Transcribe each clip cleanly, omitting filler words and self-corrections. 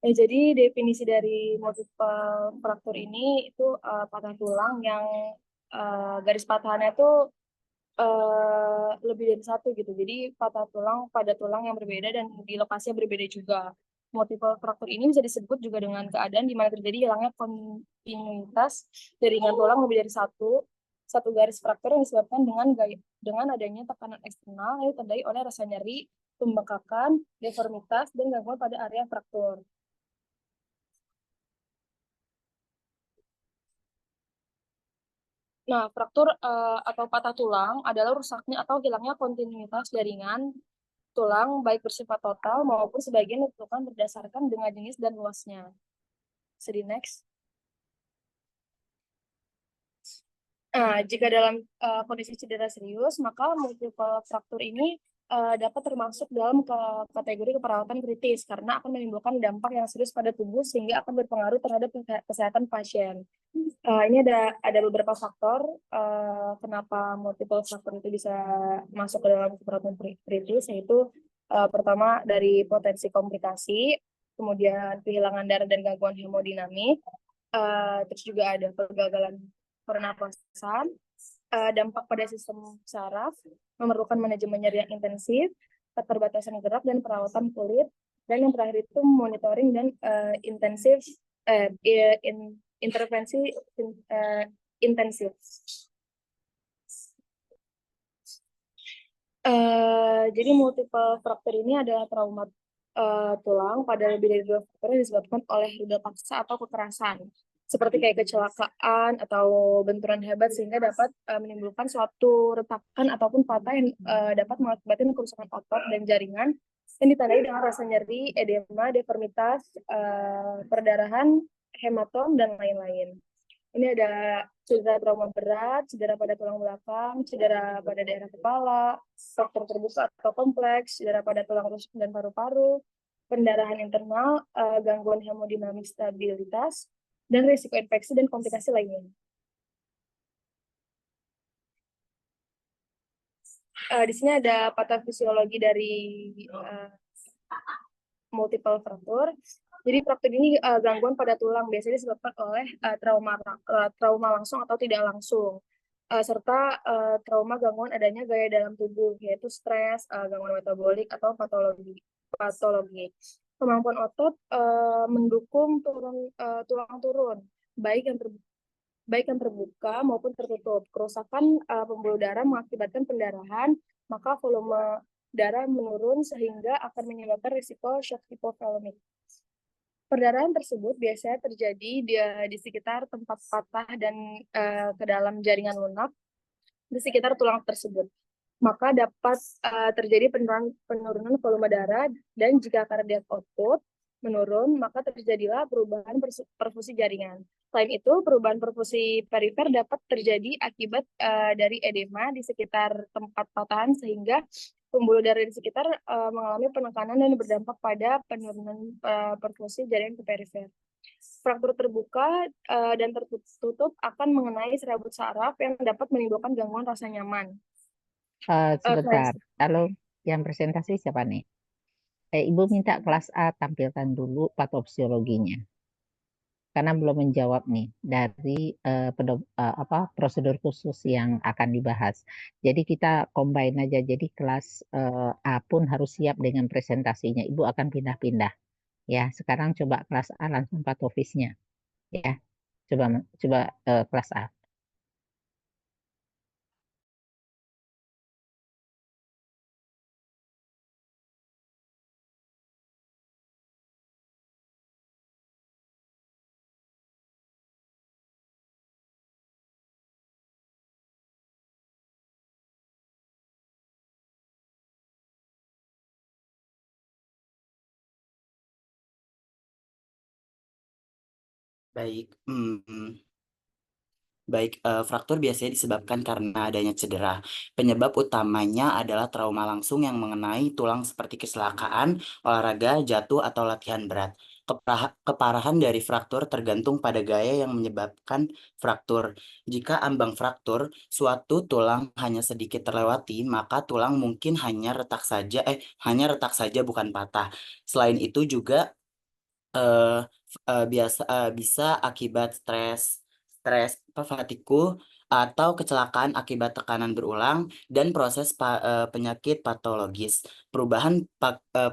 Jadi definisi dari multiple fraktur ini itu patah tulang yang garis patahannya itu lebih dari satu gitu. Jadi patah tulang pada tulang yang berbeda dan di lokasi yang berbeda juga. Multiple fraktur ini bisa disebut juga dengan keadaan di mana terjadi hilangnya kontinuitas jaringan tulang lebih dari satu garis fraktur yang disebabkan dengan adanya tekanan eksternal yang ditandai oleh rasa nyeri, pembengkakan, deformitas, dan gangguan pada area fraktur. Nah, fraktur atau patah tulang adalah rusaknya atau hilangnya kontinuitas jaringan tulang baik bersifat total maupun sebagian ditentukan berdasarkan dengan jenis dan luasnya. Sedih next. Nah, jika dalam kondisi cedera serius, maka multiple fraktur ini dapat termasuk dalam kategori keperawatan kritis karena akan menimbulkan dampak yang serius pada tubuh sehingga akan berpengaruh terhadap kesehatan pasien. Ini ada beberapa faktor kenapa multiple faktor itu bisa masuk ke dalam keperawatan kritis, yaitu pertama dari potensi komplikasi, kemudian kehilangan darah dan gangguan hemodinamik, terus juga ada kegagalan pernapasan, dampak pada sistem saraf, memerlukan manajemen nyeri yang intensif, keterbatasan gerak dan perawatan kulit, dan yang terakhir itu monitoring dan intensif intervensi intensif. Jadi multiple fracture ini adalah trauma tulang pada lebih dari 2 faktor yang disebabkan oleh rudal paksa atau kekerasan, seperti kayak kecelakaan atau benturan hebat sehingga dapat menimbulkan suatu retakan ataupun patah yang dapat mengakibatkan kerusakan otot dan jaringan yang ditandai dengan rasa nyeri, edema, deformitas, perdarahan, hematom, dan lain-lain. Ini ada cedera trauma berat, cedera pada tulang belakang, cedera pada daerah kepala, struktur terbuka atau kompleks, cedera pada tulang rusuk dan paru-paru, pendarahan internal, gangguan hemodinamik stabilitas, dan risiko infeksi dan komplikasi lainnya. Di sini ada patofisiologi dari multiple fracture. Jadi fraktur ini gangguan pada tulang biasanya disebabkan oleh trauma langsung atau tidak langsung, serta trauma gangguan adanya gaya dalam tubuh yaitu stres, gangguan metabolik atau patologi. Kemampuan otot mendukung tulang turun, baik yang terbuka maupun tertutup. Kerusakan pembuluh darah mengakibatkan pendarahan, maka volume darah menurun sehingga akan menyebabkan risiko shock hipovolemik. Perdarahan tersebut biasanya terjadi di sekitar tempat patah dan ke dalam jaringan lunak di sekitar tulang tersebut. Maka dapat terjadi penurunan volume darah dan jika cardiac output menurun, maka terjadilah perubahan perfusi jaringan. Selain itu, perubahan perfusi perifer dapat terjadi akibat dari edema di sekitar tempat patahan sehingga pembuluh darah di sekitar mengalami penekanan dan berdampak pada penurunan perfusi jaringan ke perifer. Fraktur terbuka dan tertutup akan mengenai serabut saraf yang dapat menimbulkan gangguan rasa nyaman. Sebentar, kalau yang presentasi siapa nih? Ibu minta kelas A tampilkan dulu patofisiologinya. Karena belum menjawab nih dari prosedur khusus yang akan dibahas. Jadi kita combine aja. Jadi kelas A pun harus siap dengan presentasinya. Ibu akan pindah-pindah. Ya, sekarang coba kelas A langsung patofisnya. Ya, coba coba kelas A. Baik. Baik, fraktur biasanya disebabkan karena adanya cedera. Penyebab utamanya adalah trauma langsung yang mengenai tulang seperti kecelakaan, olahraga, jatuh, atau latihan berat. Keparahan dari fraktur tergantung pada gaya yang menyebabkan fraktur. Jika ambang fraktur, suatu tulang hanya sedikit terlewati, maka tulang mungkin hanya retak saja bukan patah. Selain itu juga eh, bisa akibat fatigue atau kecelakaan akibat tekanan berulang dan proses penyakit patologis. Perubahan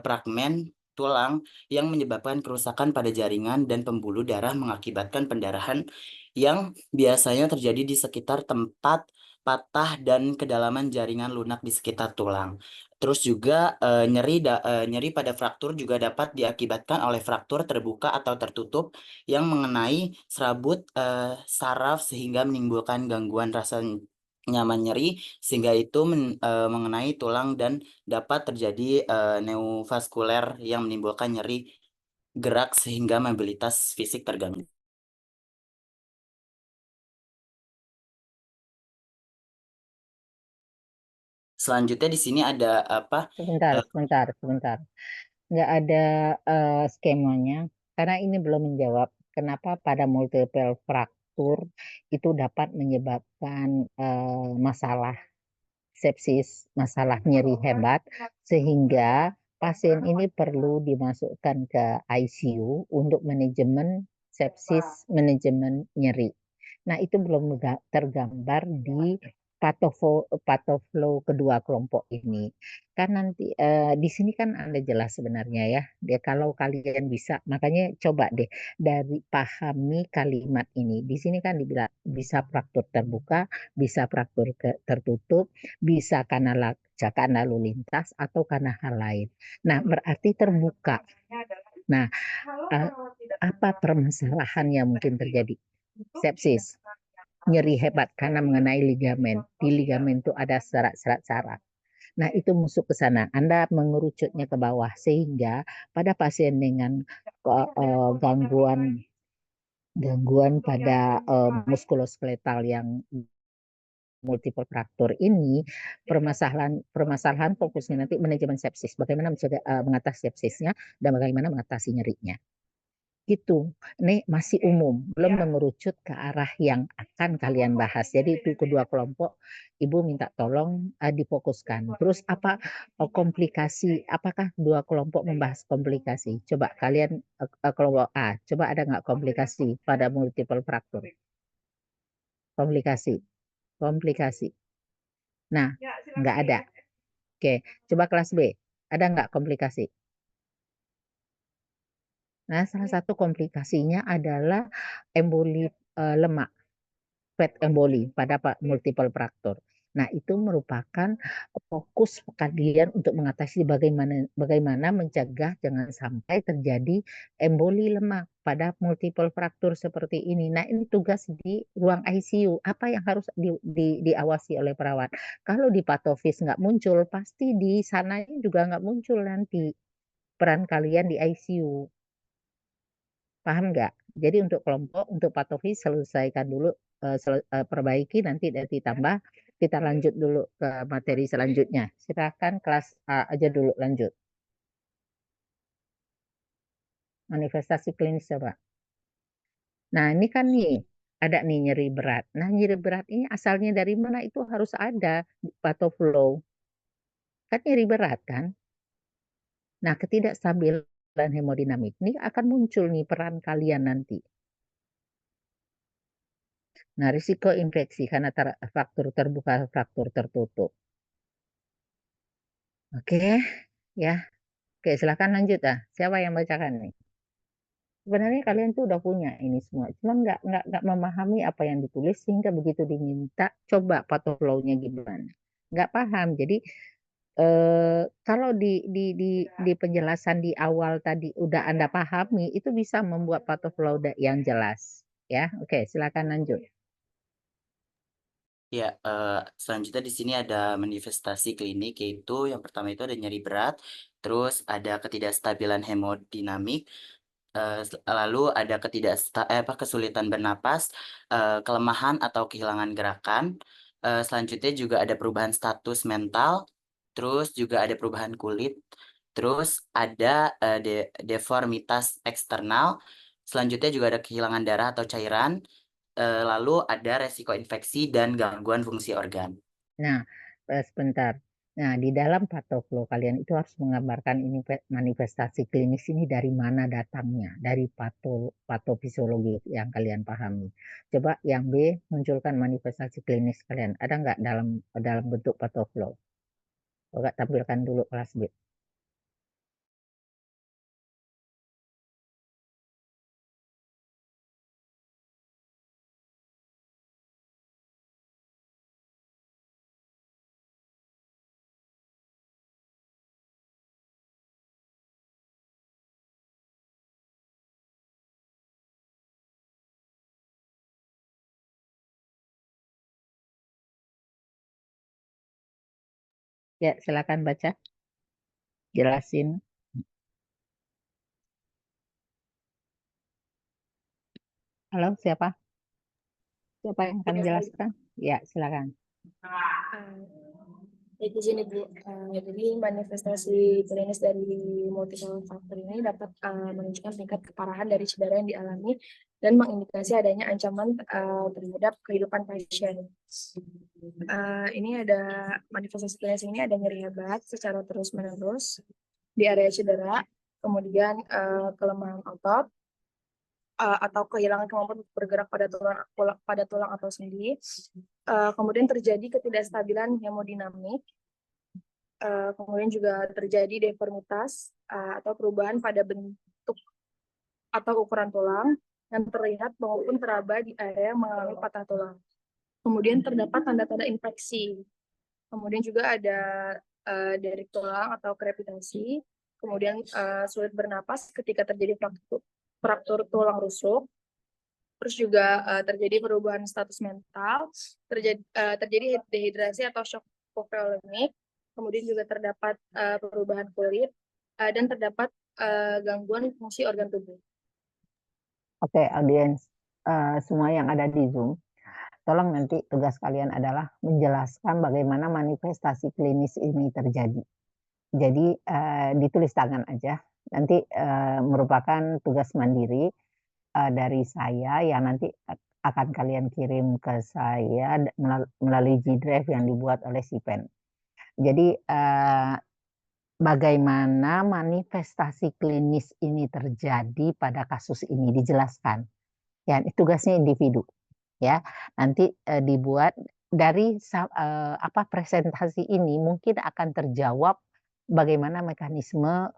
fragmen tulang yang menyebabkan kerusakan pada jaringan dan pembuluh darah mengakibatkan pendarahan yang biasanya terjadi di sekitar tempat patah dan kedalaman jaringan lunak di sekitar tulang. Terus juga nyeri pada fraktur juga dapat diakibatkan oleh fraktur terbuka atau tertutup yang mengenai serabut saraf sehingga menimbulkan gangguan rasa nyaman nyeri sehingga itu mengenai tulang dan dapat terjadi neovaskuler yang menimbulkan nyeri gerak sehingga mobilitas fisik terganggu. Selanjutnya di sini ada apa? Sebentar, sebentar, sebentar. Nggak ada skemanya, karena ini belum menjawab kenapa pada multiple fraktur itu dapat menyebabkan masalah sepsis, masalah nyeri hebat, sehingga pasien ini perlu dimasukkan ke ICU untuk manajemen sepsis, manajemen nyeri. Nah, itu belum tergambar di patoflow kedua kelompok ini. Kan nanti di sini kan ada jelas sebenarnya ya. Dia kalau kalian bisa, makanya coba deh dari pahami kalimat ini. Di sini kan dibilang bisa fraktur terbuka, bisa fraktur tertutup, bisa karena kecelakaan lalu lintas atau karena hal lain. Nah, berarti terbuka. Nah, eh, apa permasalahan yang mungkin terjadi? Sepsis, nyeri hebat karena mengenai ligamen. Di ligamen itu ada serat-serat saraf. Nah, itu masuk ke sana. Anda mengerucutnya ke bawah sehingga pada pasien dengan gangguan pada muskuloskeletal yang multiple fraktur ini, permasalahan fokusnya nanti manajemen sepsis, bagaimana mengatasi sepsisnya dan bagaimana mengatasi nyerinya. Gitu. Ini masih umum, belum mengerucut ke arah yang akan kalian bahas. Jadi itu kedua kelompok, Ibu minta tolong difokuskan. Terus apa komplikasi? Apakah dua kelompok membahas komplikasi? Coba kalian kelompok A, coba ada nggak komplikasi pada multiple fraktur? Komplikasi, komplikasi. Nah, nggak ada. Oke, coba kelas B, ada nggak komplikasi? Nah, salah satu komplikasinya adalah emboli lemak, fat emboli pada multiple fraktur. Nah, itu merupakan fokus kalian untuk mengatasi bagaimana mencegah jangan sampai terjadi emboli lemak pada multiple fraktur seperti ini. Nah, ini tugas di ruang ICU. Apa yang harus diawasi oleh perawat? Kalau di patofis nggak muncul, pasti di sananya juga nggak muncul nanti peran kalian di ICU. Paham nggak? Jadi untuk kelompok, untuk patofis selesaikan dulu, perbaiki nanti ditambah, kita lanjut dulu ke materi selanjutnya. Silakan kelas A aja dulu lanjut. Manifestasi klinis coba. Nah ini kan nih, ada nih nyeri berat. Nah nyeri berat ini asalnya dari mana itu harus ada patoflow. Kan nyeri berat kan? Nah ketidakstabilan hemodinamik ini akan muncul nih peran kalian nanti. Nah, risiko infeksi karena fraktur terbuka, fraktur tertutup. Oke, ya. Oke, silakan lanjut ah. Siapa yang bacakan nih? Sebenarnya kalian tuh udah punya ini semua, cuman nggak memahami apa yang ditulis sehingga begitu diminta coba patuh flow-nya gimana. Nggak paham. Jadi kalau di penjelasan di awal tadi udah Anda pahami, itu bisa membuat patuh flow yang jelas. Ya, oke, silakan lanjut. Ya, selanjutnya di sini ada manifestasi klinik, yaitu yang pertama itu ada nyeri berat, terus ada ketidakstabilan hemodinamik, lalu ada kesulitan bernapas, kelemahan atau kehilangan gerakan. Selanjutnya juga ada perubahan status mental, terus juga ada perubahan kulit, terus ada deformitas eksternal. Selanjutnya juga ada kehilangan darah atau cairan. Lalu ada resiko infeksi dan gangguan fungsi organ. Nah, sebentar. Nah, di dalam patoflow kalian itu harus menggambarkan ini manifestasi klinis ini dari mana datangnya, dari patofisiologi yang kalian pahami. Coba yang B, munculkan manifestasi klinis kalian. Ada nggak dalam dalam bentuk patoflow? Coba tampilkan dulu kelas B. Ya, silakan baca, jelasin. Halo, siapa? Siapa yang akan Ya, baik. menjelaskan? Ya, silakan. Di sini Bu, jadi manifestasi klinis dari multiple factor ini dapat menunjukkan tingkat keparahan dari cedera yang dialami dan mengindikasi adanya ancaman terhadap kehidupan pasien. Ini ada manifestasi klinis ini ada nyeri hebat secara terus-menerus di area cedera, kemudian kelemahan otot, atau kehilangan kemampuan untuk bergerak pada tulang atau sendi. Kemudian terjadi ketidakstabilan hemodinamik. Kemudian juga terjadi deformitas atau perubahan pada bentuk atau ukuran tulang yang terlihat maupun teraba di area yang mengalami patah tulang. Kemudian terdapat tanda-tanda infeksi. Kemudian juga ada deri tulang atau krepitasi. Kemudian sulit bernapas ketika terjadi fraktur tulang rusuk. Terus juga terjadi perubahan status mental, terjadi dehidrasi atau shock hipovolemik, kemudian juga terdapat perubahan kulit, dan terdapat gangguan fungsi organ tubuh. Oke, audiens, semua yang ada di Zoom, tolong nanti tugas kalian adalah menjelaskan bagaimana manifestasi klinis ini terjadi. Jadi ditulis tangan aja. Nanti merupakan tugas mandiri dari saya yang nanti akan kalian kirim ke saya melalui G Drive yang dibuat oleh Sipen. Jadi bagaimana manifestasi klinis ini terjadi pada kasus ini dijelaskan. Ya, tugasnya individu. Ya, nanti dibuat dari presentasi ini mungkin akan terjawab bagaimana mekanisme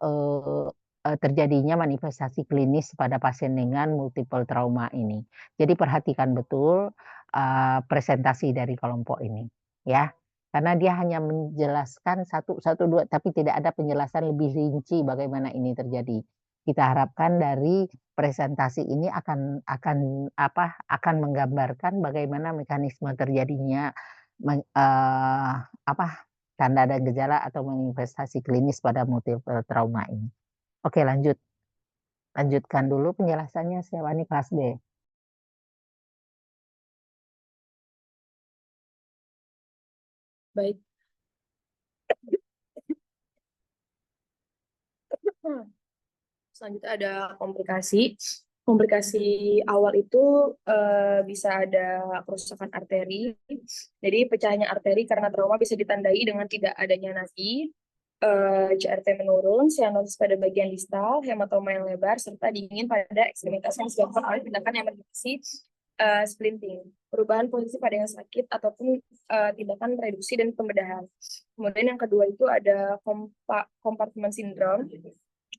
terjadinya manifestasi klinis pada pasien dengan multiple trauma ini. Jadi perhatikan betul presentasi dari kelompok ini, ya, karena dia hanya menjelaskan satu dua, tapi tidak ada penjelasan lebih rinci bagaimana ini terjadi. Kita harapkan dari presentasi ini akan menggambarkan bagaimana mekanisme terjadinya tanda dan gejala atau manifestasi klinis pada multiple trauma ini. Oke, lanjutkan dulu penjelasannya. Siapa nih kelas B? Baik. Selanjutnya ada komplikasi. Komplikasi awal itu bisa ada kerusakan arteri. Jadi pecahnya arteri karena trauma bisa ditandai dengan tidak adanya nadi, CRT menurun, sianosis pada bagian distal, hematoma yang lebar, serta dingin pada ekstremitas yang disebabkan oleh tindakan emergensi splinting, perubahan posisi pada yang sakit, ataupun tindakan reduksi dan pembedahan. Kemudian yang kedua itu ada compartment syndrome.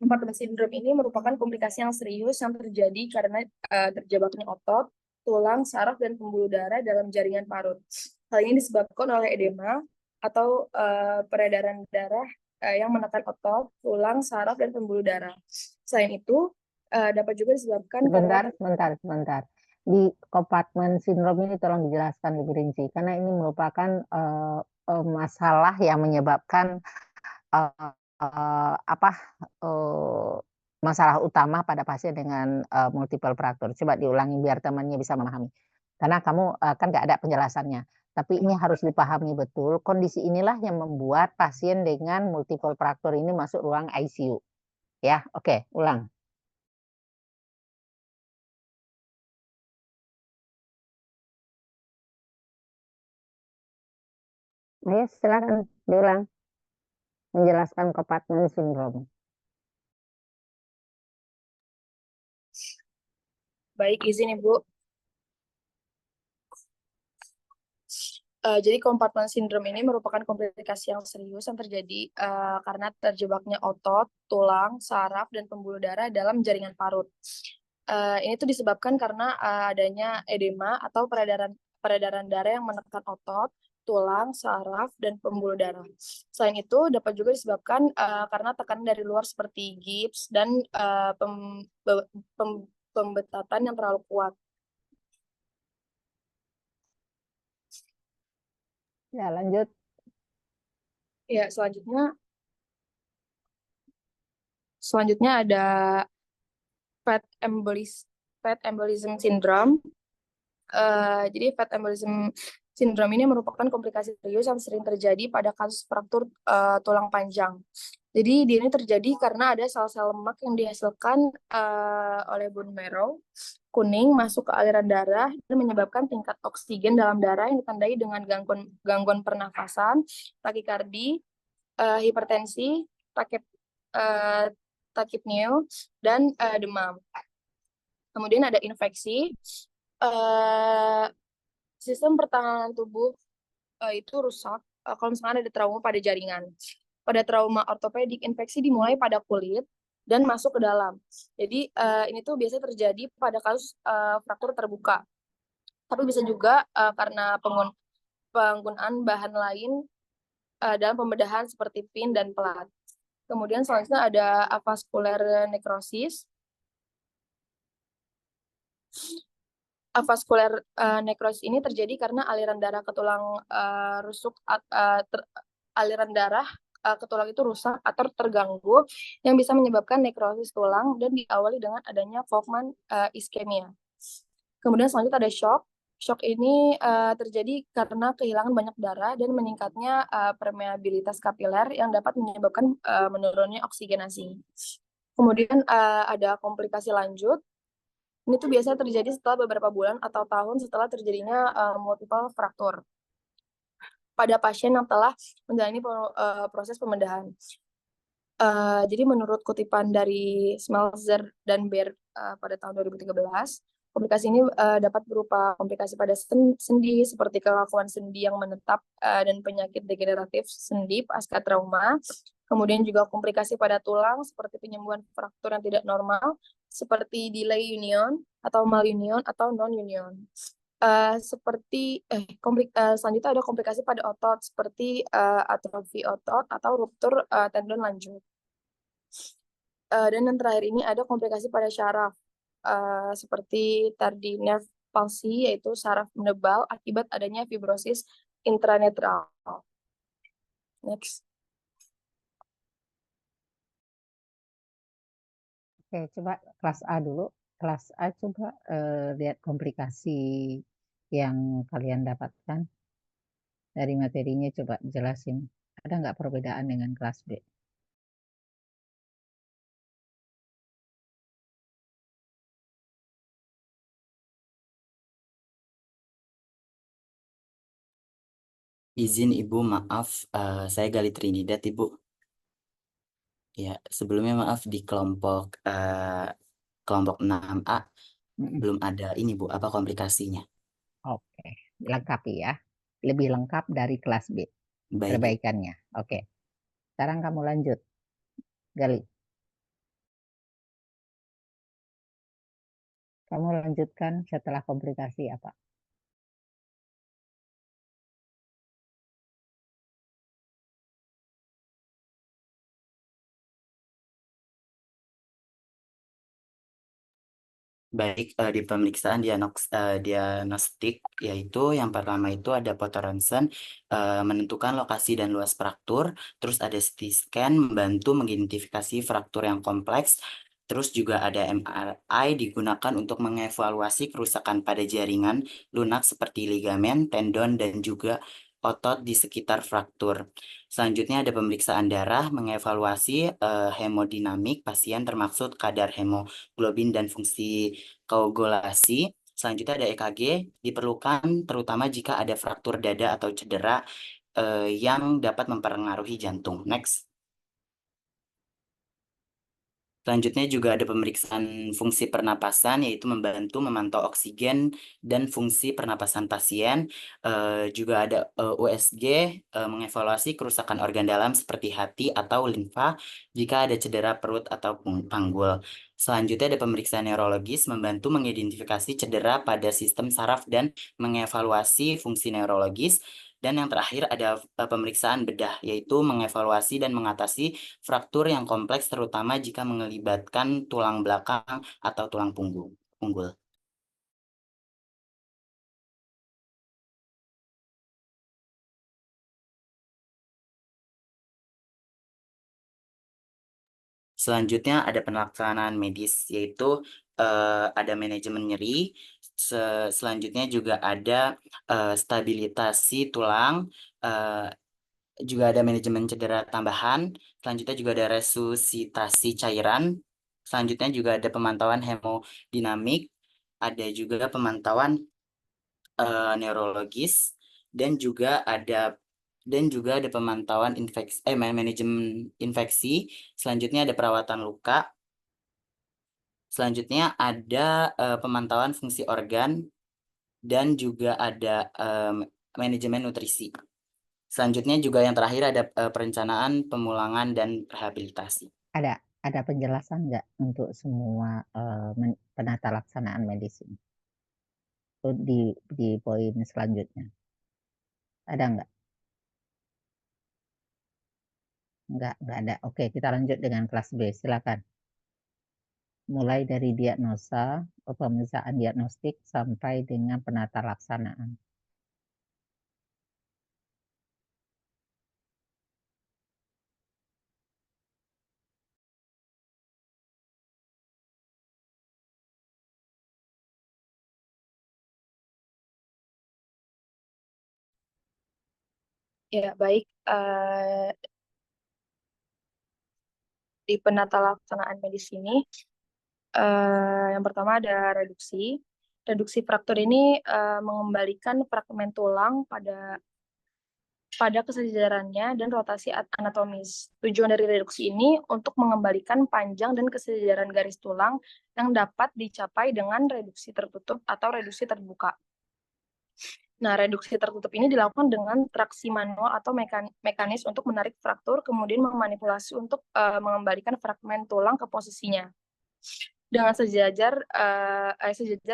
Compartment syndrome ini merupakan komplikasi yang serius yang terjadi karena terjebaknya otot, tulang, saraf, dan pembuluh darah dalam jaringan parut. Hal ini disebabkan oleh edema atau peredaran darah yang menekan otot, tulang, saraf, dan pembuluh darah. Selain itu, dapat juga disebabkan Sebentar. Di compartment syndrome ini tolong dijelaskan lebih rinci, karena ini merupakan masalah yang menyebabkan masalah utama pada pasien dengan multiple fracture. Coba diulangi biar temannya bisa memahami. Karena kamu kan nggak ada penjelasannya. Tapi ini harus dipahami betul. Kondisi inilah yang membuat pasien dengan multiple fracture ini masuk ruang ICU. Ya, oke, ulang. Ayo, silakan diulang. menjelaskan Koopman syndrome. Baik, izin Ibu. Jadi compartment syndrome ini merupakan komplikasi yang serius yang terjadi karena terjebaknya otot, tulang, saraf, dan pembuluh darah dalam jaringan parut. Ini tuh disebabkan karena adanya edema atau peredaran darah yang menekan otot, tulang, saraf, dan pembuluh darah. Selain itu, dapat juga disebabkan karena tekanan dari luar seperti gips dan pembetatan yang terlalu kuat. Ya, lanjut. Ya, selanjutnya ada fat embolism syndrome. Jadi fat embolism syndrome ini merupakan komplikasi serius yang sering terjadi pada kasus fraktur tulang panjang. Jadi ini terjadi karena ada sel-sel lemak yang dihasilkan oleh bone marrow kuning masuk ke aliran darah dan menyebabkan tingkat oksigen dalam darah yang ditandai dengan gangguan pernafasan, takikardi, hipertensi, takipneo, dan demam. Kemudian ada infeksi. Sistem pertahanan tubuh itu rusak kalau misalnya ada trauma pada jaringan. Pada trauma ortopedik, infeksi dimulai pada kulit dan masuk ke dalam. Jadi ini tuh biasanya terjadi pada kasus fraktur terbuka. Tapi bisa juga karena penggunaan bahan lain dalam pembedahan seperti pin dan pelat. Kemudian selanjutnya ada avascular necrosis. Avascular necrosis ini terjadi karena aliran darah ke tulang aliran darah ke tulang itu rusak atau terganggu yang bisa menyebabkan nekrosis tulang dan diawali dengan adanya Volkmann ischemia. Kemudian selanjutnya ada shock. Shock ini terjadi karena kehilangan banyak darah dan meningkatnya permeabilitas kapiler yang dapat menyebabkan menurunnya oksigenasi. Kemudian ada komplikasi lanjut. Ini tuh biasanya terjadi setelah beberapa bulan atau tahun setelah terjadinya multiple fracture pada pasien yang telah menjalani proses pembedahan. Jadi menurut kutipan dari Smeltzer dan Baer pada tahun 2013, komplikasi ini dapat berupa komplikasi pada sendi seperti kekakuan sendi yang menetap dan penyakit degeneratif sendi pasca trauma. Kemudian juga komplikasi pada tulang seperti penyembuhan fraktur yang tidak normal, seperti delay union atau malunion atau non-union. Selanjutnya ada komplikasi pada otot seperti atrofi otot atau ruptur tendon lanjut. Dan yang terakhir ini ada komplikasi pada syaraf seperti tardi nerve palsy, yaitu saraf menebal akibat adanya fibrosis intranetral. Next. Oke, coba kelas A dulu. Kelas A coba lihat komplikasi yang kalian dapatkan dari materinya, coba jelasin. Ada nggak perbedaan dengan kelas B? Izin Ibu, maaf, saya Gali Trinidad Ibu. Ya, sebelumnya maaf di kelompok 6A belum ada ini Bu, apa komplikasinya? Oke, lengkapi ya. Lebih lengkap dari kelas B. Baik. Perbaikannya. Oke. Sekarang kamu lanjut, Gali. Kamu lanjutkan setelah komplikasi apa? Baik, di pemeriksaan diagnostik, yaitu yang pertama itu ada foto ronsen menentukan lokasi dan luas fraktur, terus ada CT scan membantu mengidentifikasi fraktur yang kompleks, terus juga ada MRI digunakan untuk mengevaluasi kerusakan pada jaringan lunak seperti ligamen, tendon, dan juga otot di sekitar fraktur. Selanjutnya ada pemeriksaan darah mengevaluasi hemodinamik pasien termaksud kadar hemoglobin dan fungsi koagulasi. Selanjutnya ada EKG diperlukan terutama jika ada fraktur dada atau cedera yang dapat mempengaruhi jantung. Next. Selanjutnya juga ada pemeriksaan fungsi pernapasan, yaitu membantu memantau oksigen dan fungsi pernapasan pasien. Juga ada USG, mengevaluasi kerusakan organ dalam seperti hati atau limfa jika ada cedera perut atau panggul. Selanjutnya ada pemeriksaan neurologis, membantu mengidentifikasi cedera pada sistem saraf dan mengevaluasi fungsi neurologis. Dan yang terakhir ada pemeriksaan bedah, yaitu mengevaluasi dan mengatasi fraktur yang kompleks terutama jika melibatkan tulang belakang atau tulang punggul. Selanjutnya ada pelaksanaan medis, yaitu ada manajemen nyeri. Selanjutnya juga ada stabilisasi tulang, juga ada manajemen cedera tambahan. Selanjutnya juga ada resusitasi cairan. Selanjutnya juga ada pemantauan hemodinamik, ada juga pemantauan neurologis, dan juga ada pemantauan manajemen infeksi. Selanjutnya ada perawatan luka. Selanjutnya ada pemantauan fungsi organ, dan juga ada manajemen nutrisi. Selanjutnya juga yang terakhir ada perencanaan pemulangan dan rehabilitasi. Ada penjelasan nggak untuk semua penata laksanaan medis ini? Di poin selanjutnya. Ada nggak? Nggak ada. Oke, kita lanjut dengan kelas B. Silakan. Mulai dari diagnosa, pemeriksaan diagnostik, sampai dengan penata laksanaan. Ya, baik. Di penata laksanaan medis ini, yang pertama ada reduksi. Reduksi fraktur ini mengembalikan fragmen tulang pada kesejajarannya dan rotasi anatomis. Tujuan dari reduksi ini untuk mengembalikan panjang dan kesejajaran garis tulang yang dapat dicapai dengan reduksi tertutup atau reduksi terbuka. Nah, reduksi tertutup ini dilakukan dengan traksi manual atau mekanis untuk menarik fraktur, kemudian memanipulasi untuk mengembalikan fragmen tulang ke posisinya dengan sejajar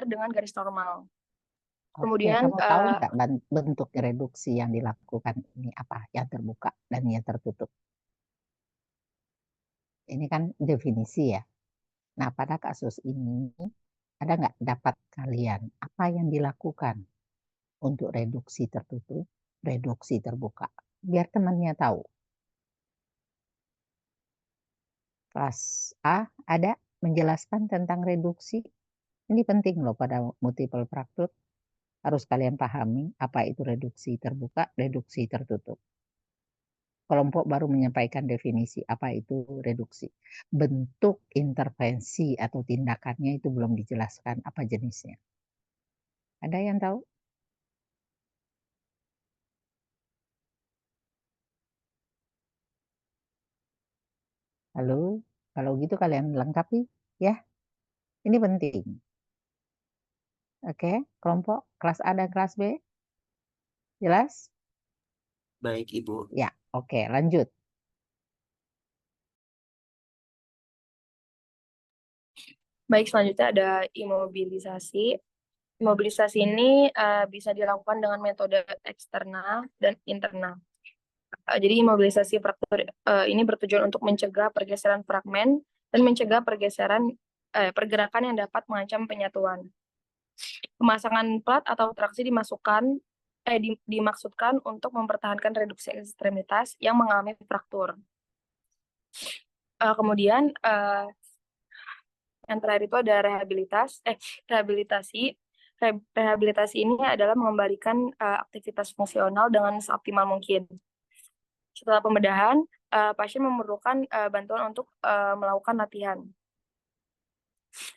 dengan garis normal. Kemudian kamu tahu nggak bentuk reduksi yang dilakukan ini apa? Yang terbuka dan yang tertutup. Ini kan definisi ya. Nah, pada kasus ini ada nggak dapat kalian apa yang dilakukan untuk reduksi tertutup, reduksi terbuka? Biar temannya tahu. Kelas A ada menjelaskan tentang reduksi. Ini penting loh pada multiple fracture. Harus kalian pahami apa itu reduksi terbuka, reduksi tertutup. Kelompok baru menyampaikan definisi apa itu reduksi. Bentuk intervensi atau tindakannya itu belum dijelaskan apa jenisnya. Ada yang tahu? Halo, kalau gitu kalian lengkapi ya. Ini penting. Oke, kelompok kelas A dan kelas B. Jelas? Baik, Ibu. Ya, oke, lanjut. baik, selanjutnya ada imobilisasi. Imobilisasi ini bisa dilakukan dengan metode eksternal dan internal. Jadi imobilisasi fraktur ini bertujuan untuk mencegah pergeseran fragmen dan mencegah pergerakan yang dapat mengancam penyatuan. Pemasangan plat atau traksi dimaksudkan untuk mempertahankan reduksi ekstremitas yang mengalami fraktur. Kemudian yang terakhir itu ada rehabilitasi. Rehabilitasi ini adalah mengembalikan aktivitas fungsional dengan seoptimal mungkin. Setelah pembedahan, pasien memerlukan bantuan untuk melakukan latihan.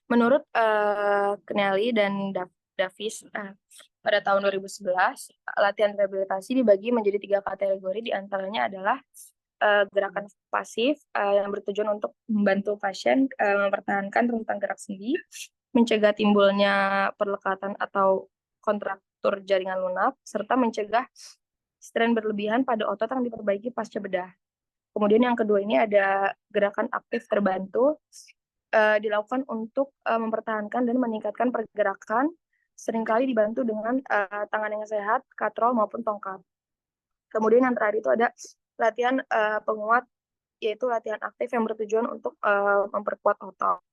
Menurut Kennelly dan Davis pada tahun 2011, latihan rehabilitasi dibagi menjadi 3 kategori, diantaranya adalah gerakan pasif yang bertujuan untuk membantu pasien mempertahankan rentang gerak sendi, mencegah timbulnya perlekatan atau kontraktur jaringan lunak, serta mencegah strain berlebihan pada otot yang diperbaiki pasca bedah. Kemudian yang kedua ini ada gerakan aktif terbantu, dilakukan untuk mempertahankan dan meningkatkan pergerakan, seringkali dibantu dengan tangan yang sehat, katrol maupun tongkat. Kemudian yang terakhir itu ada latihan penguat, yaitu latihan aktif yang bertujuan untuk memperkuat otot.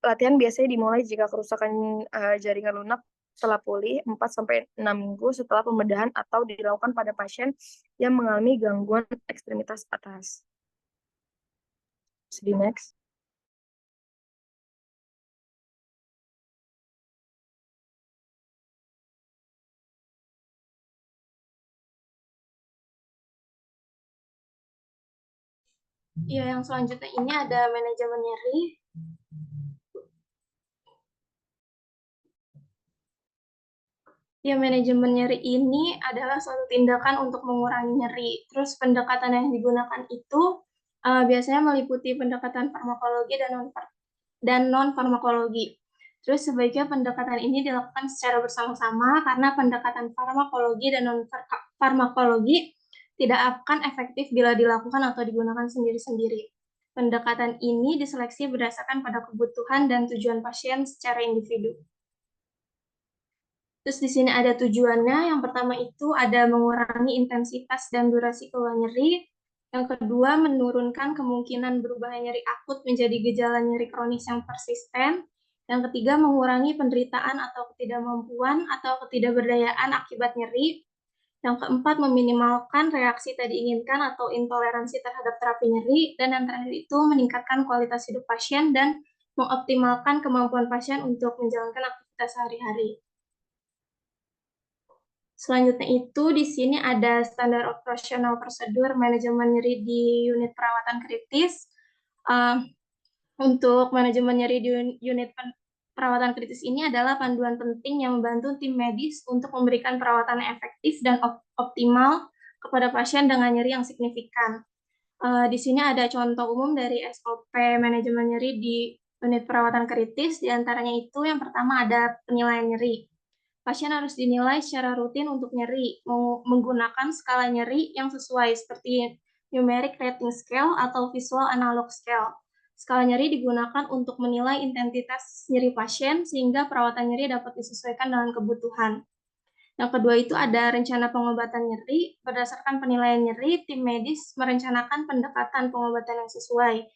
Latihan biasanya dimulai jika kerusakan jaringan lunak telah pulih 4-6 minggu setelah pembedahan atau dilakukan pada pasien yang mengalami gangguan ekstremitas atas. Sedih next. Ya, yang selanjutnya ini ada manajemen nyeri. Ya, manajemen nyeri ini adalah suatu tindakan untuk mengurangi nyeri. Terus pendekatan yang digunakan itu biasanya meliputi pendekatan farmakologi dan non-farmakologi. Terus sebaiknya pendekatan ini dilakukan secara bersama-sama karena pendekatan farmakologi dan non-farmakologi tidak akan efektif bila dilakukan atau digunakan sendiri-sendiri. Pendekatan ini diseleksi berdasarkan pada kebutuhan dan tujuan pasien secara individu. Terus di sini ada tujuannya. Yang pertama itu ada mengurangi intensitas dan durasi keluhan nyeri. Yang kedua, menurunkan kemungkinan berubahnya nyeri akut menjadi gejala nyeri kronis yang persisten. Yang ketiga, mengurangi penderitaan atau ketidakmampuan atau ketidakberdayaan akibat nyeri. Yang keempat, meminimalkan reaksi tak diinginkan atau intoleransi terhadap terapi nyeri. Dan yang terakhir itu, meningkatkan kualitas hidup pasien dan mengoptimalkan kemampuan pasien untuk menjalankan aktivitas sehari-hari. Selanjutnya itu di sini ada standar operasional prosedur manajemen nyeri di unit perawatan kritis. Untuk manajemen nyeri di unit perawatan kritis ini adalah panduan penting yang membantu tim medis untuk memberikan perawatan yang efektif dan optimal kepada pasien dengan nyeri yang signifikan. Di sini ada contoh umum dari SOP manajemen nyeri di unit perawatan kritis. Di antaranya itu yang pertama ada penilaian nyeri. Pasien harus dinilai secara rutin untuk nyeri, menggunakan skala nyeri yang sesuai seperti numeric rating scale atau visual analog scale. Skala nyeri digunakan untuk menilai intensitas nyeri pasien sehingga perawatan nyeri dapat disesuaikan dengan kebutuhan. Yang kedua itu ada rencana pengobatan nyeri. Berdasarkan penilaian nyeri, tim medis merencanakan pendekatan pengobatan yang sesuai.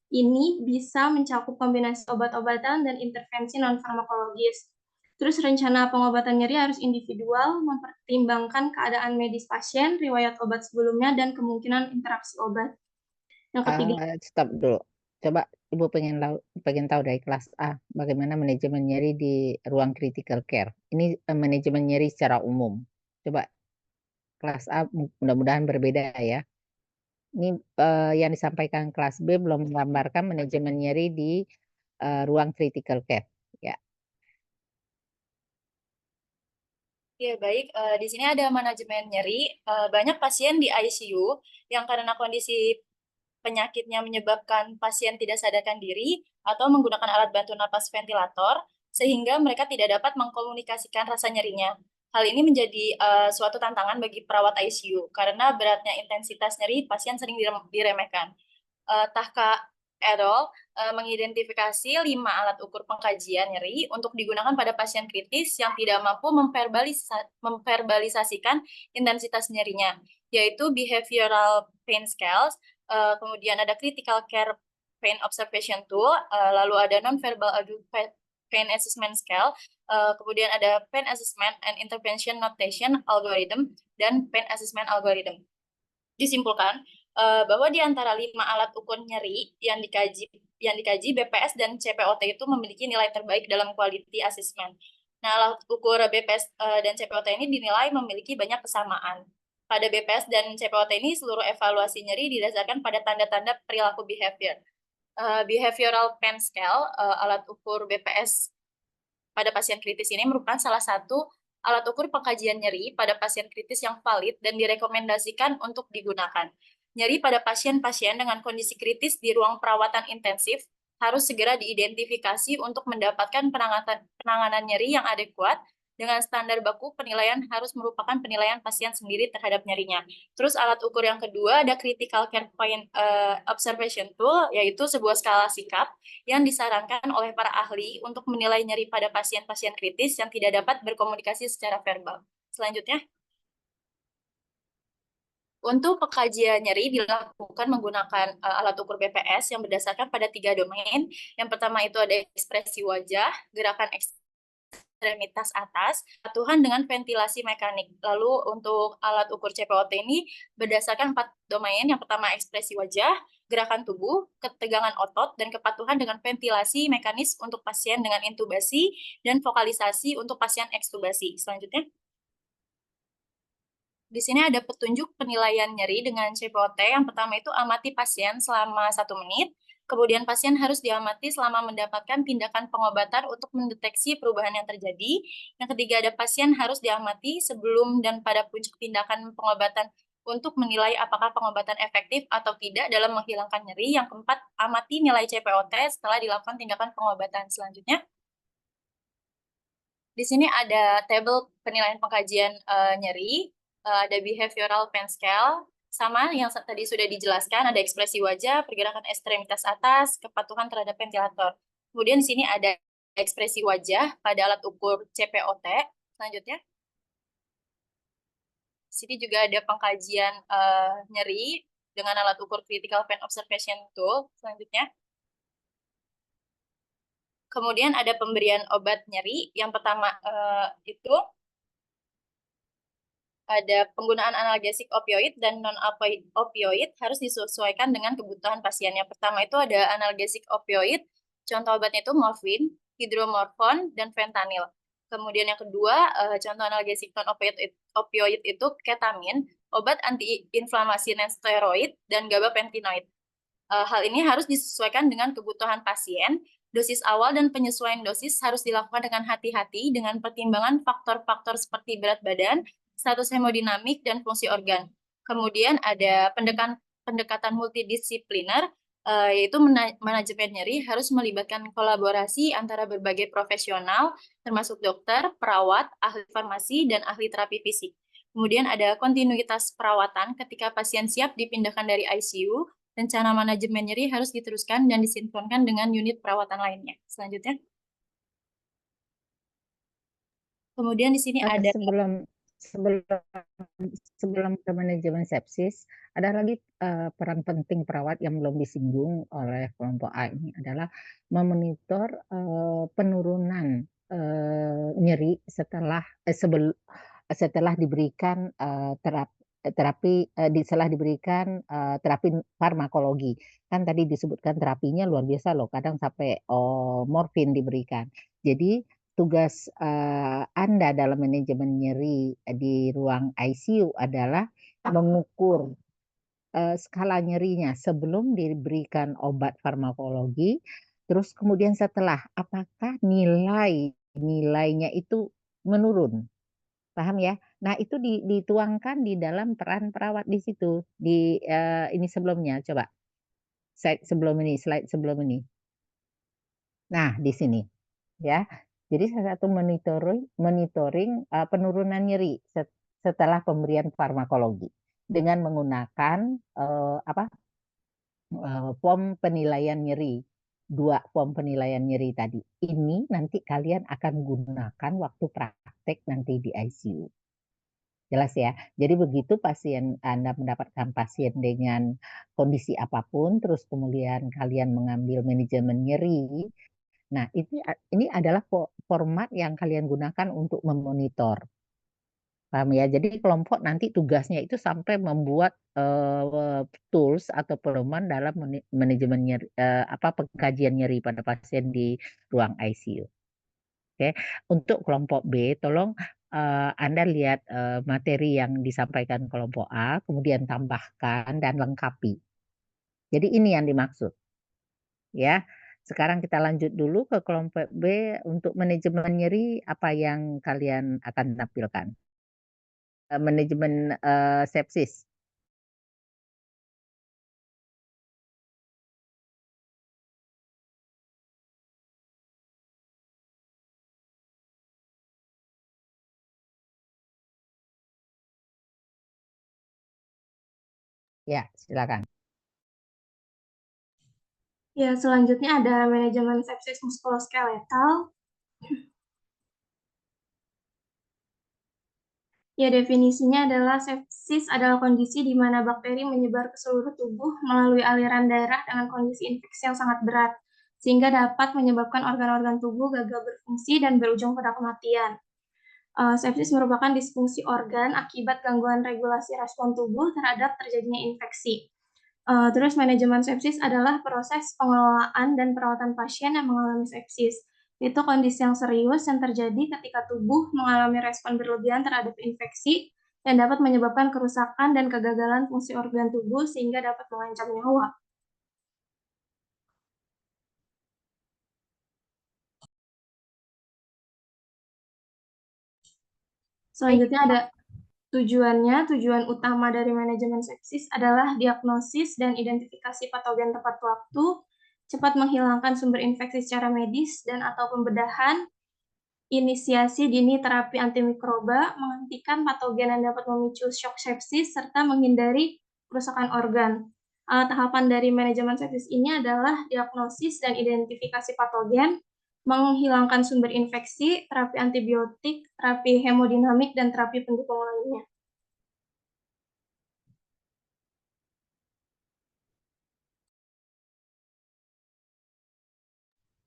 Ini bisa mencakup kombinasi obat-obatan dan intervensi non-farmakologis. Terus rencana pengobatan nyeri harus individual, mempertimbangkan keadaan medis pasien, riwayat obat sebelumnya, dan kemungkinan interaksi obat. Yang ketiga, Stop dulu. Coba Ibu pengen tahu dari kelas A, bagaimana manajemen nyeri di ruang critical care. Ini manajemen nyeri secara umum. Coba kelas A mudah-mudahan berbeda ya. Ini yang disampaikan kelas B belum menggambarkan manajemen nyeri di ruang critical care. Ya. Ya, baik. Di sini ada manajemen nyeri. Banyak pasien di ICU yang karena kondisi penyakitnya menyebabkan pasien tidak sadarkan diri atau menggunakan alat bantu napas ventilator, sehingga mereka tidak dapat mengkomunikasikan rasa nyerinya. Hal ini menjadi suatu tantangan bagi perawat ICU, karena beratnya intensitas nyeri pasien sering diremehkan. Tahka et al. Mengidentifikasi 5 alat ukur pengkajian nyeri untuk digunakan pada pasien kritis yang tidak mampu memverbalisasikan intensitas nyerinya, yaitu behavioral pain scales, kemudian ada critical care pain observation tool, lalu ada non-verbal adult pain assessment scale, kemudian ada pain assessment and intervention notation algorithm, dan pain assessment algorithm. Disimpulkan bahwa di antara 5 alat ukur nyeri yang dikaji BPS dan CPOT itu memiliki nilai terbaik dalam quality assessment. Nah, alat ukur BPS dan CPOT ini dinilai memiliki banyak kesamaan. Pada BPS dan CPOT ini seluruh evaluasi nyeri didasarkan pada tanda-tanda perilaku behavior. Behavioral pain scale, alat ukur BPS pada pasien kritis ini merupakan salah satu alat ukur pengkajian nyeri pada pasien kritis yang valid dan direkomendasikan untuk digunakan. Nyeri pada pasien-pasien dengan kondisi kritis di ruang perawatan intensif harus segera diidentifikasi untuk mendapatkan penanganan nyeri yang adekuat dengan standar baku penilaian harus merupakan penilaian pasien sendiri terhadap nyerinya. Terus alat ukur yang kedua ada critical care point observation tool, yaitu sebuah skala sikap yang disarankan oleh para ahli untuk menilai nyeri pada pasien-pasien kritis yang tidak dapat berkomunikasi secara verbal. Selanjutnya, untuk pengkajian nyeri dilakukan menggunakan alat ukur BPS yang berdasarkan pada 3 domain. Yang pertama itu ada ekspresi wajah, gerakan ekstremitas atas, kepatuhan dengan ventilasi mekanik. Lalu untuk alat ukur CPOT ini berdasarkan 4 domain. Yang pertama ekspresi wajah, gerakan tubuh, ketegangan otot, dan kepatuhan dengan ventilasi mekanis untuk pasien dengan intubasi, dan vokalisasi untuk pasien ekstubasi. Selanjutnya, di sini ada petunjuk penilaian nyeri dengan CPOT. Yang pertama itu amati pasien selama 1 menit. Kemudian pasien harus diamati selama mendapatkan tindakan pengobatan untuk mendeteksi perubahan yang terjadi. Yang ketiga ada pasien harus diamati sebelum dan pada puncak tindakan pengobatan untuk menilai apakah pengobatan efektif atau tidak dalam menghilangkan nyeri. Yang keempat, amati nilai CPOT setelah dilakukan tindakan pengobatan. Selanjutnya, di sini ada tabel penilaian pengkajian nyeri. Ada behavioral pain scale, sama yang tadi sudah dijelaskan, ada ekspresi wajah, pergerakan ekstremitas atas, kepatuhan terhadap ventilator. Kemudian di sini ada ekspresi wajah pada alat ukur CPOT. Selanjutnya, di sini juga ada pengkajian nyeri dengan alat ukur critical pain observation tool. Selanjutnya, kemudian ada pemberian obat nyeri. Yang pertama itu ada penggunaan analgesik opioid dan non-opioid harus disesuaikan dengan kebutuhan pasien. Yang pertama itu ada analgesik opioid, contoh obatnya itu morfin, hidromorfon, dan fentanyl. Kemudian yang kedua, contoh analgesik non-opioid itu ketamin, obat antiinflamasi non-steroid, dan gabapentinoid. Hal ini harus disesuaikan dengan kebutuhan pasien. Dosis awal dan penyesuaian dosis harus dilakukan dengan hati-hati dengan pertimbangan faktor-faktor seperti berat badan, status hemodinamik, dan fungsi organ. Kemudian ada pendekatan multidisipliner, yaitu manajemen nyeri harus melibatkan kolaborasi antara berbagai profesional, termasuk dokter, perawat, ahli farmasi, dan ahli terapi fisik. Kemudian ada kontinuitas perawatan ketika pasien siap dipindahkan dari ICU, rencana manajemen nyeri harus diteruskan dan disinkronkan dengan unit perawatan lainnya. Selanjutnya, kemudian di sini ada sebelum ke manajemen sepsis, ada lagi peran penting perawat yang belum disinggung oleh kelompok A ini adalah memonitor penurunan nyeri setelah diberikan terapi setelah diberikan terapi farmakologi. Kan tadi disebutkan terapinya luar biasa loh, kadang sampai morfin diberikan. Jadi tugas Anda dalam manajemen nyeri di ruang ICU adalah mengukur skala nyerinya sebelum diberikan obat farmakologi, terus kemudian setelah apakah nilainya itu menurun. Paham ya? Nah, itu dituangkan di dalam peran perawat di situ. Di ini sebelumnya, coba. Slide sebelum ini. Nah, di sini ya. Jadi salah satu monitoring penurunan nyeri setelah pemberian farmakologi dengan menggunakan form penilaian nyeri. 2 form penilaian nyeri tadi. Ini nanti kalian akan gunakan waktu praktek nanti di ICU. Jelas ya. Jadi begitu Anda mendapatkan pasien dengan kondisi apapun, terus kemudian kalian mengambil manajemen nyeri. Nah, ini adalah format yang kalian gunakan untuk memonitor. Paham ya? Jadi kelompok nanti tugasnya itu sampai membuat tools atau pedoman dalam manajemen nyeri, pengkajian nyeri pada pasien di ruang ICU. Oke. Untuk kelompok B, tolong Anda lihat materi yang disampaikan kelompok A, kemudian tambahkan dan lengkapi. Jadi ini yang dimaksud. Ya. Sekarang kita lanjut dulu ke kelompok B untuk manajemen nyeri, apa yang kalian akan tampilkan? Manajemen sepsis. Ya, silakan. Ya, selanjutnya ada manajemen sepsis muskuloskeletal. Ya, definisinya adalah sepsis adalah kondisi di mana bakteri menyebar ke seluruh tubuh melalui aliran darah dengan kondisi infeksi yang sangat berat, sehingga dapat menyebabkan organ-organ tubuh gagal berfungsi dan berujung pada kematian. Sepsis merupakan disfungsi organ akibat gangguan regulasi respon tubuh terhadap terjadinya infeksi. Terus manajemen sepsis adalah proses pengelolaan dan perawatan pasien yang mengalami sepsis. Itu kondisi yang serius yang terjadi ketika tubuh mengalami respon berlebihan terhadap infeksi yang dapat menyebabkan kerusakan dan kegagalan fungsi organ tubuh sehingga dapat mengancam nyawa. Selanjutnya ada tujuan utama dari manajemen sepsis adalah diagnosis dan identifikasi patogen tepat waktu, cepat menghilangkan sumber infeksi secara medis dan atau pembedahan, inisiasi dini terapi antimikroba, menghentikan patogen yang dapat memicu shock sepsis, serta menghindari kerusakan organ. Tahapan dari manajemen sepsis ini adalah diagnosis dan identifikasi patogen, menghilangkan sumber infeksi, terapi antibiotik, terapi hemodinamik, dan terapi pendukung lainnya.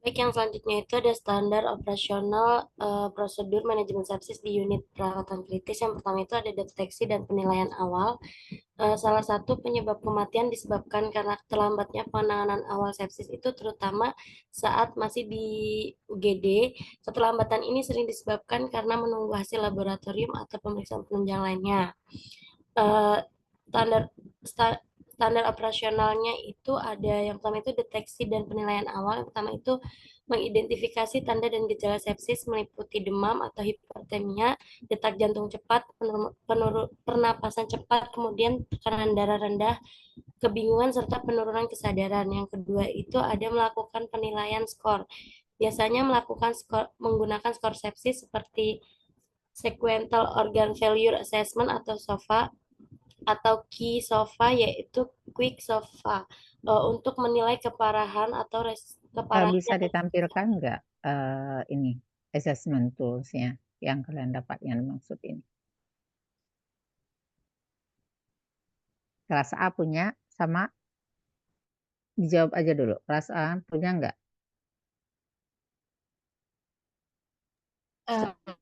Baik, yang selanjutnya itu ada standar operasional prosedur manajemen sepsis di unit perawatan kritis. Yang pertama itu ada deteksi dan penilaian awal. Salah satu penyebab kematian disebabkan karena terlambatnya penanganan awal sepsis itu terutama saat masih di UGD. Keterlambatan ini sering disebabkan karena menunggu hasil laboratorium atau pemeriksaan penunjang lainnya. Uh, standar standar operasionalnya itu ada yang pertama itu deteksi dan penilaian awal. Yang pertama itu mengidentifikasi tanda dan gejala sepsis meliputi demam atau hipertermia, detak jantung cepat, pernapasan cepat, kemudian tekanan darah rendah, kebingungan serta penurunan kesadaran. Yang kedua itu ada melakukan penilaian skor. Biasanya menggunakan skor sepsis seperti Sequential Organ Failure Assessment atau SOFA atau KI-SOFA, yaitu Quick SOFA, untuk menilai keparahan atau keparahan. Bisa ditampilkan nggak ini assessment tools-nya yang kalian dapat yang maksud ini? Kelas A punya, sama dijawab aja dulu. Kelas A punya nggak? SOFA.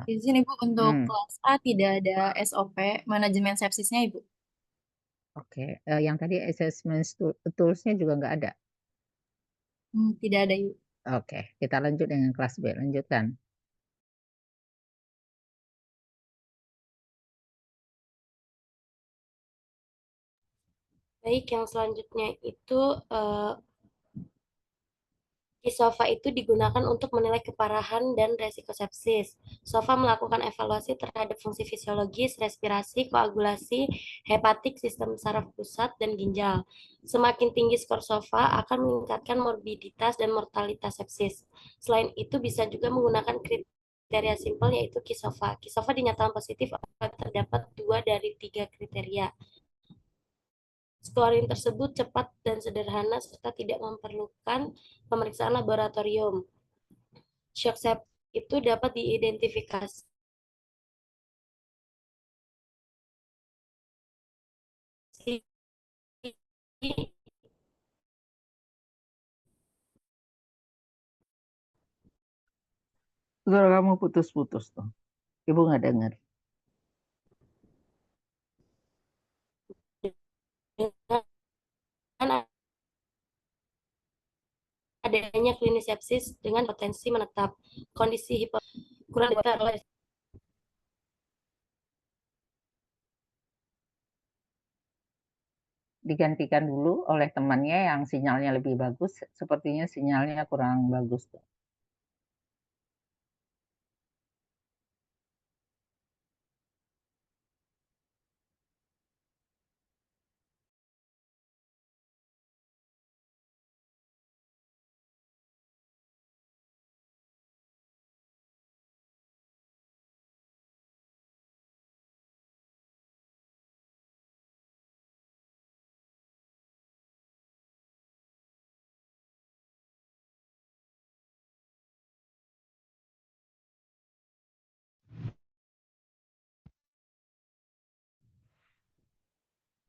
Izin Ibu, untuk kelas A tidak ada SOP manajemen sepsisnya Ibu. Oke, yang tadi assessment tools-nya juga nggak ada? Tidak ada Ibu. Oke, kita lanjut dengan kelas B. Lanjutkan. Baik, yang selanjutnya itu SOFA itu digunakan untuk menilai keparahan dan resiko sepsis. SOFA melakukan evaluasi terhadap fungsi fisiologis, respirasi, koagulasi, hepatik, sistem saraf pusat, dan ginjal. Semakin tinggi skor SOFA akan meningkatkan morbiditas dan mortalitas sepsis. Selain itu bisa juga menggunakan kriteria simpel yaitu KISOFA. KISOFA dinyatakan positif apabila terdapat 2 dari 3 kriteria. Scoring tersebut cepat dan sederhana serta tidak memerlukan pemeriksaan laboratorium. Shock sepsis itu dapat diidentifikasi Suara kamu putus-putus tuh. Ibu nggak dengar. dengan adanya klinis sepsis dengan potensi menetap. Kondisi kurang digantikan dulu oleh temannya yang sinyalnya lebih bagus. Sepertinya sinyalnya kurang bagus tuh.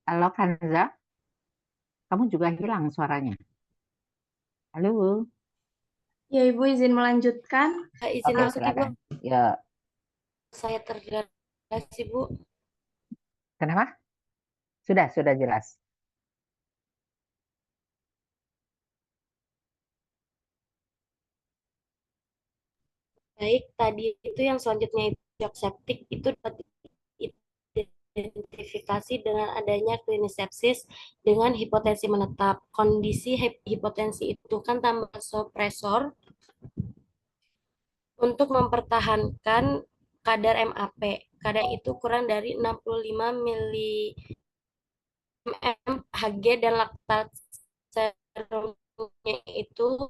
Halo Kanza, kamu juga hilang suaranya. Halo. Ya, Ibu izin melanjutkan. Izin Oke, masuk Ibu, silakan. Ya, saya terjelas Ibu. kenapa? Sudah jelas. Baik, tadi itu yang selanjutnya itu shock septic itu dapat identifikasi dengan adanya klinis sepsis dengan hipotensi menetap. Kondisi hipotensi itu kan tambah vasopresor untuk mempertahankan kadar MAP. Kadar itu kurang dari 65 mili Hg dan laktat serumnya itu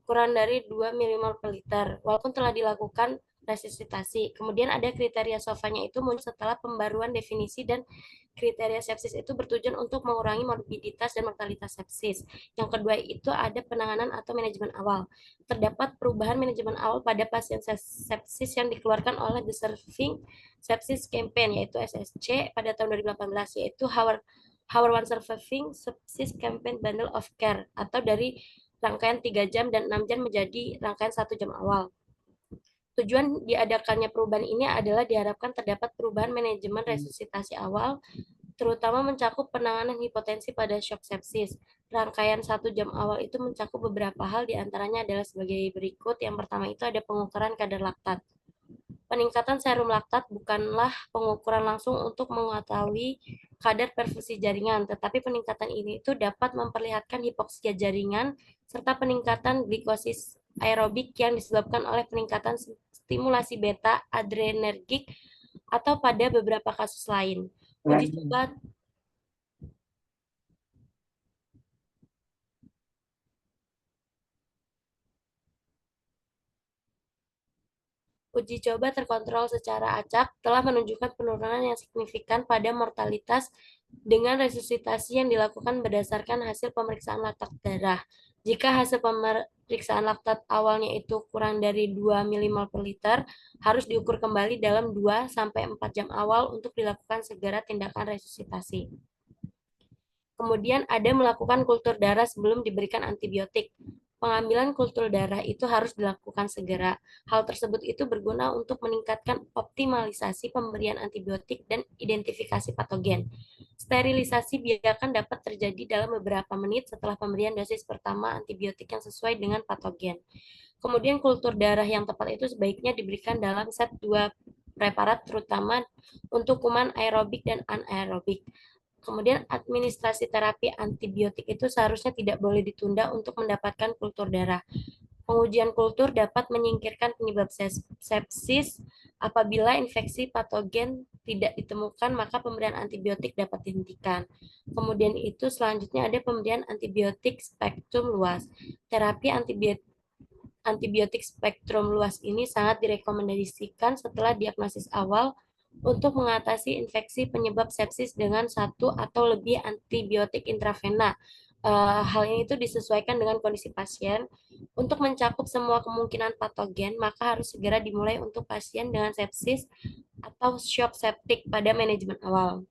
kurang dari 2 milimol per liter, walaupun telah dilakukan resusitasi. Kemudian ada kriteria SOFA-nya itu muncul setelah pembaruan definisi dan kriteria sepsis itu bertujuan untuk mengurangi morbiditas dan mortalitas sepsis. Yang kedua itu ada penanganan atau manajemen awal. Terdapat perubahan manajemen awal pada pasien sepsis yang dikeluarkan oleh The Serving Sepsis Campaign, yaitu SSC, pada tahun 2018, yaitu Our One Surviving Sepsis Campaign Bundle of Care, atau dari rangkaian 3 jam dan 6 jam menjadi rangkaian 1 jam awal. Tujuan diadakannya perubahan ini adalah diharapkan terdapat perubahan manajemen resusitasi awal, terutama mencakup penanganan hipotensi pada shock sepsis. Rangkaian 1 jam awal itu mencakup beberapa hal, diantaranya adalah sebagai berikut. Yang pertama itu ada pengukuran kadar laktat. Peningkatan serum laktat bukanlah pengukuran langsung untuk mengetahui kadar perfusi jaringan, tetapi peningkatan ini itu dapat memperlihatkan hipoksia jaringan serta peningkatan glikosis aerobik yang disebabkan oleh peningkatan stimulasi beta adrenergik atau pada beberapa kasus lain. Uji coba terkontrol secara acak telah menunjukkan penurunan yang signifikan pada mortalitas dengan resusitasi yang dilakukan berdasarkan hasil pemeriksaan laktat darah. Jika hasil pemeriksaan laktat awalnya itu kurang dari 2 milimol per liter, harus diukur kembali dalam 2-4 jam awal untuk dilakukan segera tindakan resusitasi. Kemudian ada melakukan kultur darah sebelum diberikan antibiotik. Pengambilan kultur darah itu harus dilakukan segera. Hal tersebut itu berguna untuk meningkatkan optimalisasi pemberian antibiotik dan identifikasi patogen. Sterilisasi biarkan dapat terjadi dalam beberapa menit setelah pemberian dosis pertama antibiotik yang sesuai dengan patogen. Kemudian kultur darah yang tepat itu sebaiknya diberikan dalam set 2 preparat, terutama untuk kuman aerobik dan anaerobik. Kemudian administrasi terapi antibiotik itu seharusnya tidak boleh ditunda untuk mendapatkan kultur darah. Pengujian kultur dapat menyingkirkan penyebab sepsis. Apabila infeksi patogen tidak ditemukan, maka pemberian antibiotik dapat dihentikan. Kemudian itu selanjutnya ada pemberian antibiotik spektrum luas. Terapi antibiotik spektrum luas ini sangat direkomendasikan setelah diagnosis awal untuk mengatasi infeksi penyebab sepsis dengan 1 atau lebih antibiotik intravena. Hal ini itu disesuaikan dengan kondisi pasien. Untuk mencakup semua kemungkinan patogen, maka harus segera dimulai untuk pasien dengan sepsis atau shock septic pada manajemen awal.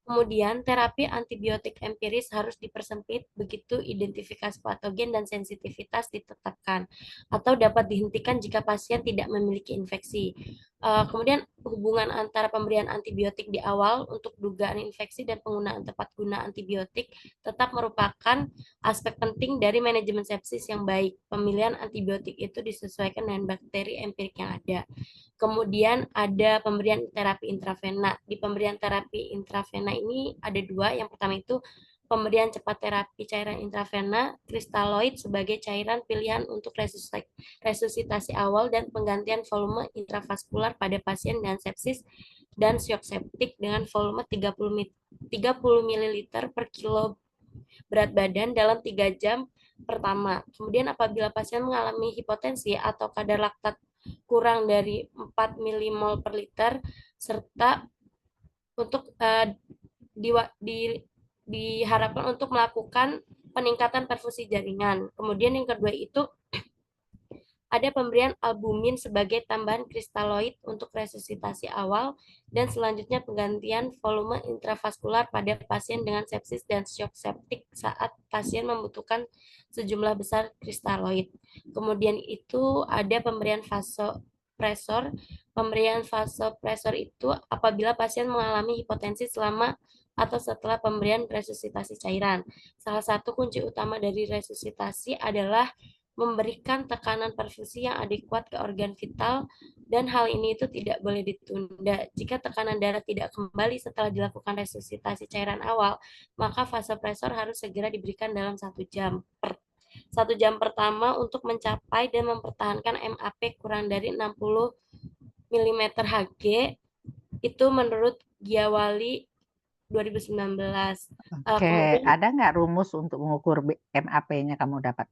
Kemudian, terapi antibiotik empiris harus dipersempit begitu identifikasi patogen dan sensitivitas ditetapkan, atau dapat dihentikan jika pasien tidak memiliki infeksi. Kemudian, hubungan antara pemberian antibiotik di awal untuk dugaan infeksi dan penggunaan tepat guna antibiotik tetap merupakan aspek penting dari manajemen sepsis yang baik. Pemilihan antibiotik itu disesuaikan dengan bakteri empirik yang ada. Kemudian ada pemberian terapi intravena. Di pemberian terapi intravena ini ada 2. Yang pertama itu pemberian cepat terapi cairan intravena kristaloid sebagai cairan pilihan untuk resusitasi awal dan penggantian volume intravaskular pada pasien dengan sepsis dan shock septic dengan volume 30 ml per kilo berat badan dalam 3 jam pertama. Kemudian apabila pasien mengalami hipotensi atau kadar laktat kurang dari 4 milimol per liter, serta untuk diharapkan untuk melakukan peningkatan perfusi jaringan. Kemudian yang kedua itu ada pemberian albumin sebagai tambahan kristaloid untuk resusitasi awal, dan selanjutnya penggantian volume intravaskular pada pasien dengan sepsis dan shock septik saat pasien membutuhkan sejumlah besar kristaloid. Kemudian itu ada pemberian vasopresor. Pemberian vasopresor itu apabila pasien mengalami hipotensi selama atau setelah pemberian resusitasi cairan. Salah satu kunci utama dari resusitasi adalah memberikan tekanan perfusi yang adekuat ke organ vital, dan hal ini itu tidak boleh ditunda. Jika tekanan darah tidak kembali setelah dilakukan resusitasi cairan awal, maka vasopresor harus segera diberikan dalam 1 jam. 1 jam pertama untuk mencapai dan mempertahankan MAP kurang dari 60 mm Hg, itu menurut Gyawali 2019. Oke, Kemudian ada nggak rumus untuk mengukur MAP-nya kamu dapat?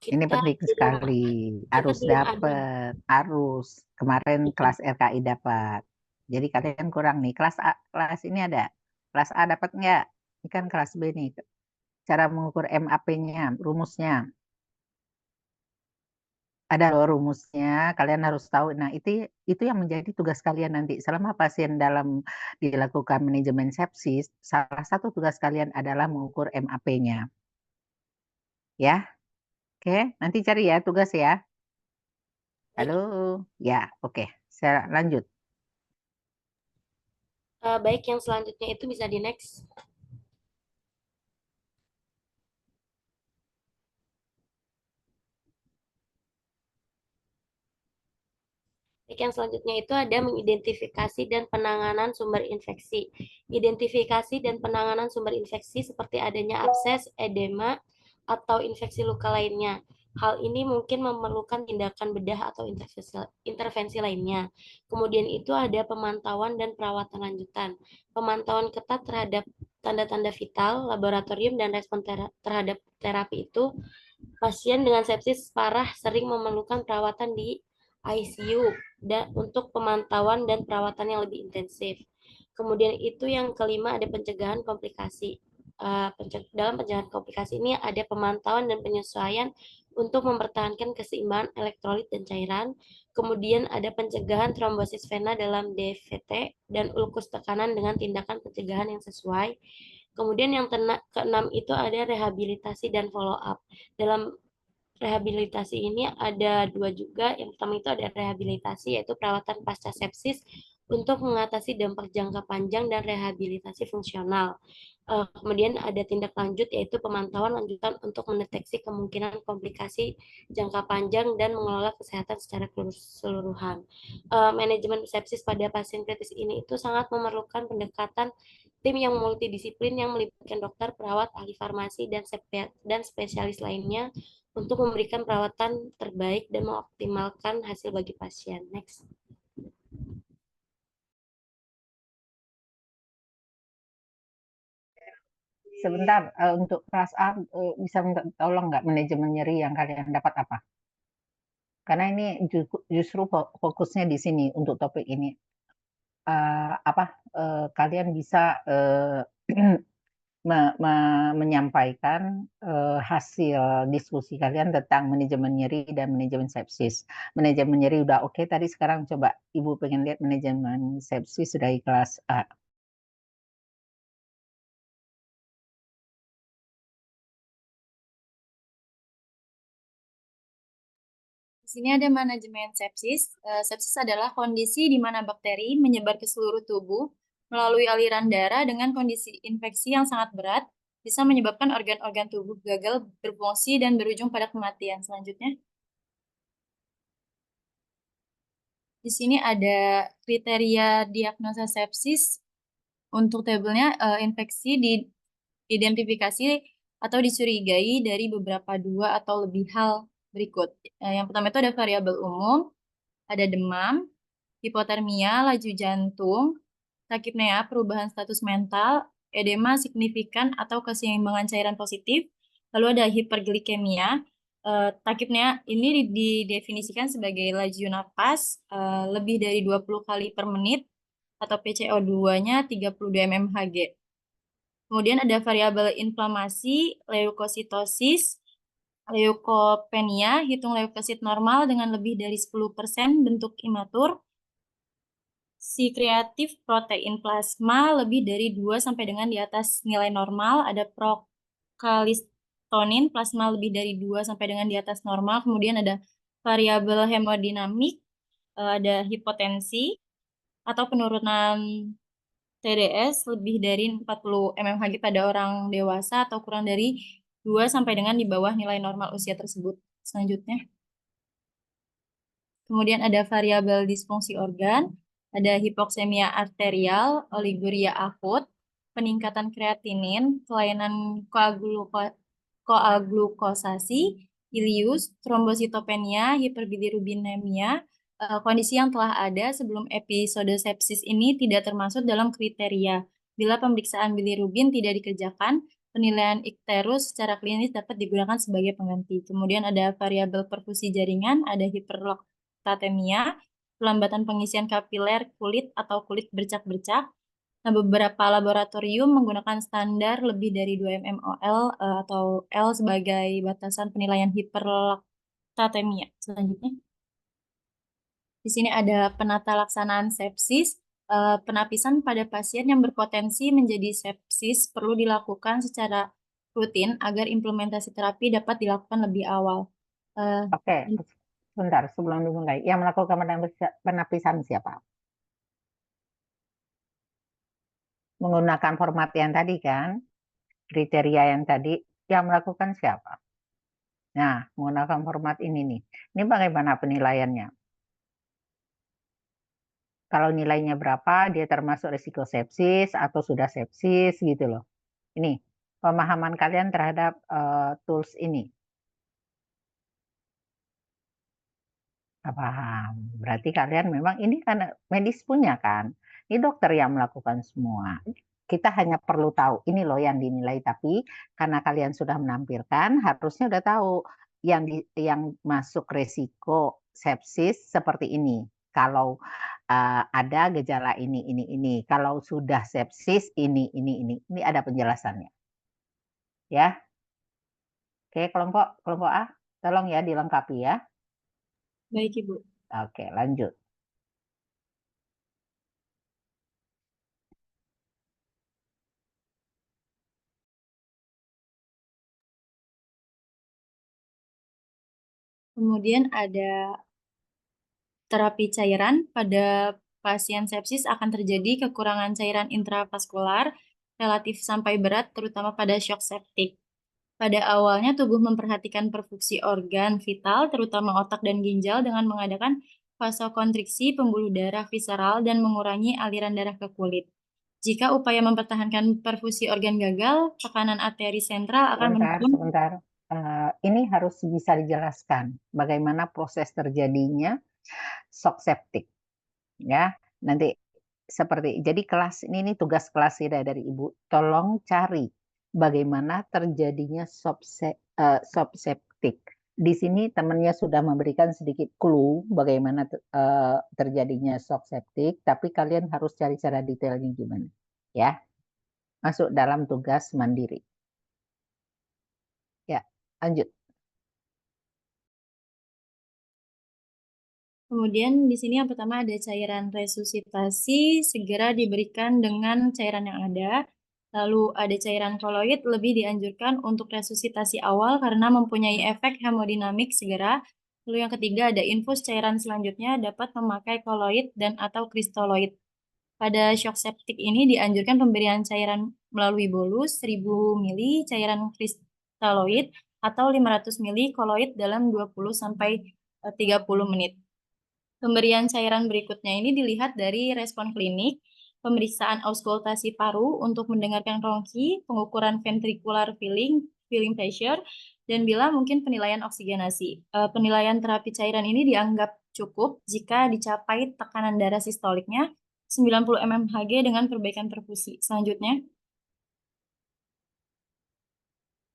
Ini kita penting belum sekali. Harus belum ada. dapat, harus. Kemarin kelas RKI dapat. Jadi kalian kurang nih. Kelas A, kelas ini ada. Kelas A dapat nggak? Ini kan kelas B nih. Cara mengukur MAP-nya, rumusnya. Ada loh rumusnya, kalian harus tahu. Nah, itu yang menjadi tugas kalian nanti. Selama pasien dalam dilakukan manajemen sepsis, salah satu tugas kalian adalah mengukur MAP-nya. Ya, oke. Nanti cari ya tugas ya. Halo, ya, oke. Saya lanjut. Baik, yang selanjutnya itu bisa di next. Yang selanjutnya itu ada mengidentifikasi dan penanganan sumber infeksi. Identifikasi dan penanganan sumber infeksi seperti adanya abses, edema, atau infeksi luka lainnya. Hal ini mungkin memerlukan tindakan bedah atau intervensi lainnya. Kemudian itu ada pemantauan dan perawatan lanjutan. Pemantauan ketat terhadap tanda-tanda vital, laboratorium, dan respon terhadap terapi itu, pasien dengan sepsis parah sering memerlukan perawatan di ICU dan untuk pemantauan dan perawatan yang lebih intensif. Kemudian itu yang kelima ada pencegahan komplikasi. Dalam pencegahan komplikasi ini ada pemantauan dan penyesuaian untuk mempertahankan keseimbangan elektrolit dan cairan. Kemudian ada pencegahan trombosis vena dalam DVT dan ulkus tekanan dengan tindakan pencegahan yang sesuai. Kemudian yang keenam itu ada rehabilitasi dan follow up. Dalam rehabilitasi ini ada 2 juga. Yang pertama itu ada rehabilitasi, yaitu perawatan pasca sepsis untuk mengatasi dampak jangka panjang dan rehabilitasi fungsional. Kemudian ada tindak lanjut, yaitu pemantauan lanjutan untuk mendeteksi kemungkinan komplikasi jangka panjang dan mengelola kesehatan secara keseluruhan. Manajemen sepsis pada pasien kritis ini itu sangat memerlukan pendekatan tim yang multidisiplin yang melibatkan dokter, perawat, ahli farmasi, dan spesialis lainnya untuk memberikan perawatan terbaik dan mengoptimalkan hasil bagi pasien. Next. Sebentar, untuk kelas A bisa minta tolong nggak manajemen nyeri yang kalian dapat apa? Karena ini justru fokusnya di sini untuk topik ini. Kalian bisa menyampaikan hasil diskusi kalian tentang manajemen nyeri dan manajemen sepsis. Manajemen nyeri udah oke tadi, sekarang coba Ibu pengen lihat manajemen sepsis dari kelas A. Di sini ada manajemen sepsis. Sepsis adalah kondisi di mana bakteri menyebar ke seluruh tubuh melalui aliran darah dengan kondisi infeksi yang sangat berat, bisa menyebabkan organ-organ tubuh gagal berfungsi dan berujung pada kematian. Selanjutnya, di sini ada kriteria diagnosa sepsis. Untuk tabelnya, infeksi diidentifikasi atau dicurigai dari beberapa 2 atau lebih hal berikut. Yang pertama itu ada variabel umum, ada demam, hipotermia, laju jantung, takipnea, perubahan status mental, edema signifikan atau keseimbangan cairan positif, lalu ada hiperglikemia. Takipnea ini didefinisikan sebagai laju napas lebih dari 20 kali per menit atau PCO2-nya 32 mmHg. Kemudian ada variabel inflamasi, leukositosis, leukopenia, hitung leukosit normal dengan lebih dari 10% bentuk imatur. Si kreatif protein plasma lebih dari 2 sampai dengan di atas nilai normal, ada prokalistonin plasma lebih dari 2 sampai dengan di atas normal, kemudian ada variabel hemodinamik, ada hipotensi atau penurunan TDS lebih dari 40 mmHg pada orang dewasa atau kurang dari 2 sampai dengan di bawah nilai normal usia tersebut. Selanjutnya. Kemudian ada variabel disfungsi organ, ada hipoksemia arterial, oliguria akut, peningkatan kreatinin, kelainan koaglukosasi, ileus, trombositopenia, hiperbilirubinemia, kondisi yang telah ada sebelum episode sepsis ini tidak termasuk dalam kriteria. Bila pemeriksaan bilirubin tidak dikerjakan, penilaian ikterus secara klinis dapat digunakan sebagai pengganti. Kemudian ada variabel perfusi jaringan, ada hiperlaktatemia, pelambatan pengisian kapiler kulit atau kulit bercak-bercak. Nah, beberapa laboratorium menggunakan standar lebih dari 2 mmol atau L sebagai batasan penilaian hiperlaktatemia. Selanjutnya. Di sini ada penata laksanaan sepsis. Penapisan pada pasien yang berpotensi menjadi sepsis perlu dilakukan secara rutin agar implementasi terapi dapat dilakukan lebih awal. Oke, sebentar sebelum dimulai. Yang melakukan penapisan siapa? Menggunakan format yang tadi kan, kriteria yang tadi, yang melakukan siapa? Nah, menggunakan format ini nih. Ini bagaimana penilaiannya? Kalau nilainya berapa, dia termasuk risiko sepsis atau sudah sepsis gitu loh. Ini pemahaman kalian terhadap tools ini. Nggak paham. Berarti kalian memang ini kan medis punya kan. Ini dokter yang melakukan semua. Kita hanya perlu tahu ini loh yang dinilai, tapi karena kalian sudah menampilkan, harusnya udah tahu yang masuk resiko sepsis seperti ini. Kalau ada gejala ini. Kalau sudah sepsis ini. Ini ada penjelasannya. Ya. Oke, kelompok A, tolong ya dilengkapi ya. Baik, Ibu. Oke, lanjut. Kemudian ada terapi cairan. Pada pasien sepsis akan terjadi kekurangan cairan intravaskular relatif sampai berat, terutama pada shock septik. Pada awalnya, tubuh memperhatikan perfusi organ vital, terutama otak dan ginjal, dengan mengadakan vasokonstriksi pembuluh darah visceral dan mengurangi aliran darah ke kulit. Jika upaya mempertahankan perfusi organ gagal, tekanan arteri sentral akan menurun. Sebentar. Ini harus bisa dijelaskan bagaimana proses terjadinya shock septik. Ya, nanti jadi kelas ini tugas kelas dari Ibu. Tolong cari bagaimana terjadinya shock septik. Di sini temannya sudah memberikan sedikit clue bagaimana terjadinya shock septik, tapi kalian harus cari cara detailnya gimana. Ya, masuk dalam tugas mandiri. Ya, lanjut. Kemudian di sini yang pertama ada cairan resusitasi, segera diberikan dengan cairan yang ada. Lalu ada cairan koloid, lebih dianjurkan untuk resusitasi awal karena mempunyai efek hemodinamik segera. Lalu yang ketiga ada infus cairan selanjutnya dapat memakai koloid dan atau kristaloid. Pada shock septik ini dianjurkan pemberian cairan melalui bolus 1000 ml cairan kristaloid atau 500 ml koloid dalam 20 sampai 30 menit. Pemberian cairan berikutnya ini dilihat dari respon klinik, pemeriksaan auskultasi paru untuk mendengarkan rongki, pengukuran ventricular filling pressure, dan bila mungkin penilaian oksigenasi. Penilaian terapi cairan ini dianggap cukup jika dicapai tekanan darah sistoliknya 90 mmHg dengan perbaikan perfusi. Selanjutnya,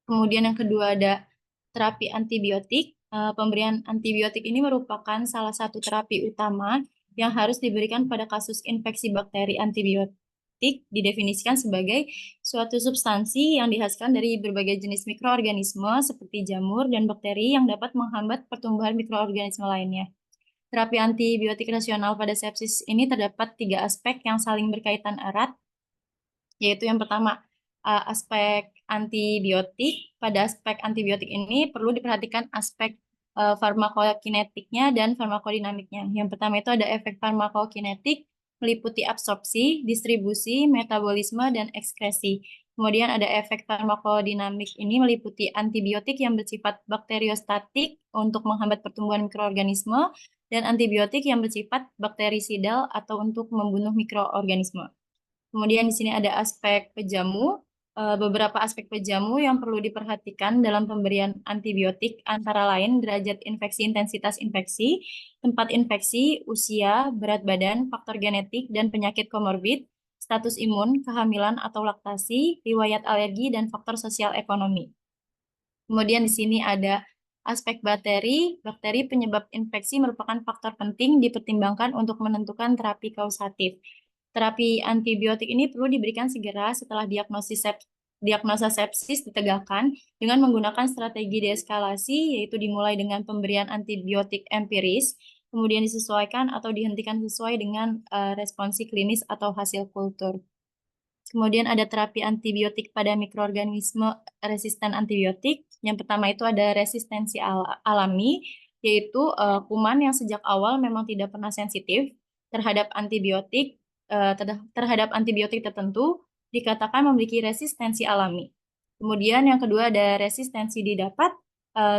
kemudian yang kedua ada terapi antibiotik. Pemberian antibiotik ini merupakan salah satu terapi utama yang harus diberikan pada kasus infeksi bakteri antibiotik antibiotik didefinisikan sebagai suatu substansi yang dihasilkan dari berbagai jenis mikroorganisme seperti jamur dan bakteri yang dapat menghambat pertumbuhan mikroorganisme lainnya. Terapi antibiotik rasional pada sepsis ini terdapat 3 aspek yang saling berkaitan erat, yaitu yang pertama, aspek antibiotik. Pada aspek antibiotik ini perlu diperhatikan aspek farmakokinetiknya dan farmakodinamiknya. Yang pertama itu ada efek farmakokinetik, meliputi absorpsi, distribusi, metabolisme, dan ekskresi. Kemudian ada efek farmakodinamik ini meliputi antibiotik yang bersifat bakteriostatik untuk menghambat pertumbuhan mikroorganisme, dan antibiotik yang bersifat bakterisidal atau untuk membunuh mikroorganisme. Kemudian di sini ada aspek pejamu. Beberapa aspek pejamu yang perlu diperhatikan dalam pemberian antibiotik antara lain derajat infeksi, intensitas infeksi, tempat infeksi, usia, berat badan, faktor genetik dan penyakit komorbid, status imun, kehamilan atau laktasi, riwayat alergi, dan faktor sosial ekonomi. Kemudian di sini ada aspek bakteri. Bakteri penyebab infeksi merupakan faktor penting dipertimbangkan untuk menentukan terapi kausatif. Terapi antibiotik ini perlu diberikan segera setelah diagnosa sepsis ditegakkan dengan menggunakan strategi deeskalasi, yaitu dimulai dengan pemberian antibiotik empiris, kemudian disesuaikan atau dihentikan sesuai dengan responsi klinis atau hasil kultur. Kemudian ada terapi antibiotik pada mikroorganisme resisten antibiotik. Yang pertama itu ada resistensi alami, yaitu kuman yang sejak awal memang tidak pernah sensitif terhadap antibiotik tertentu dikatakan memiliki resistensi alami. Kemudian yang kedua ada resistensi didapat,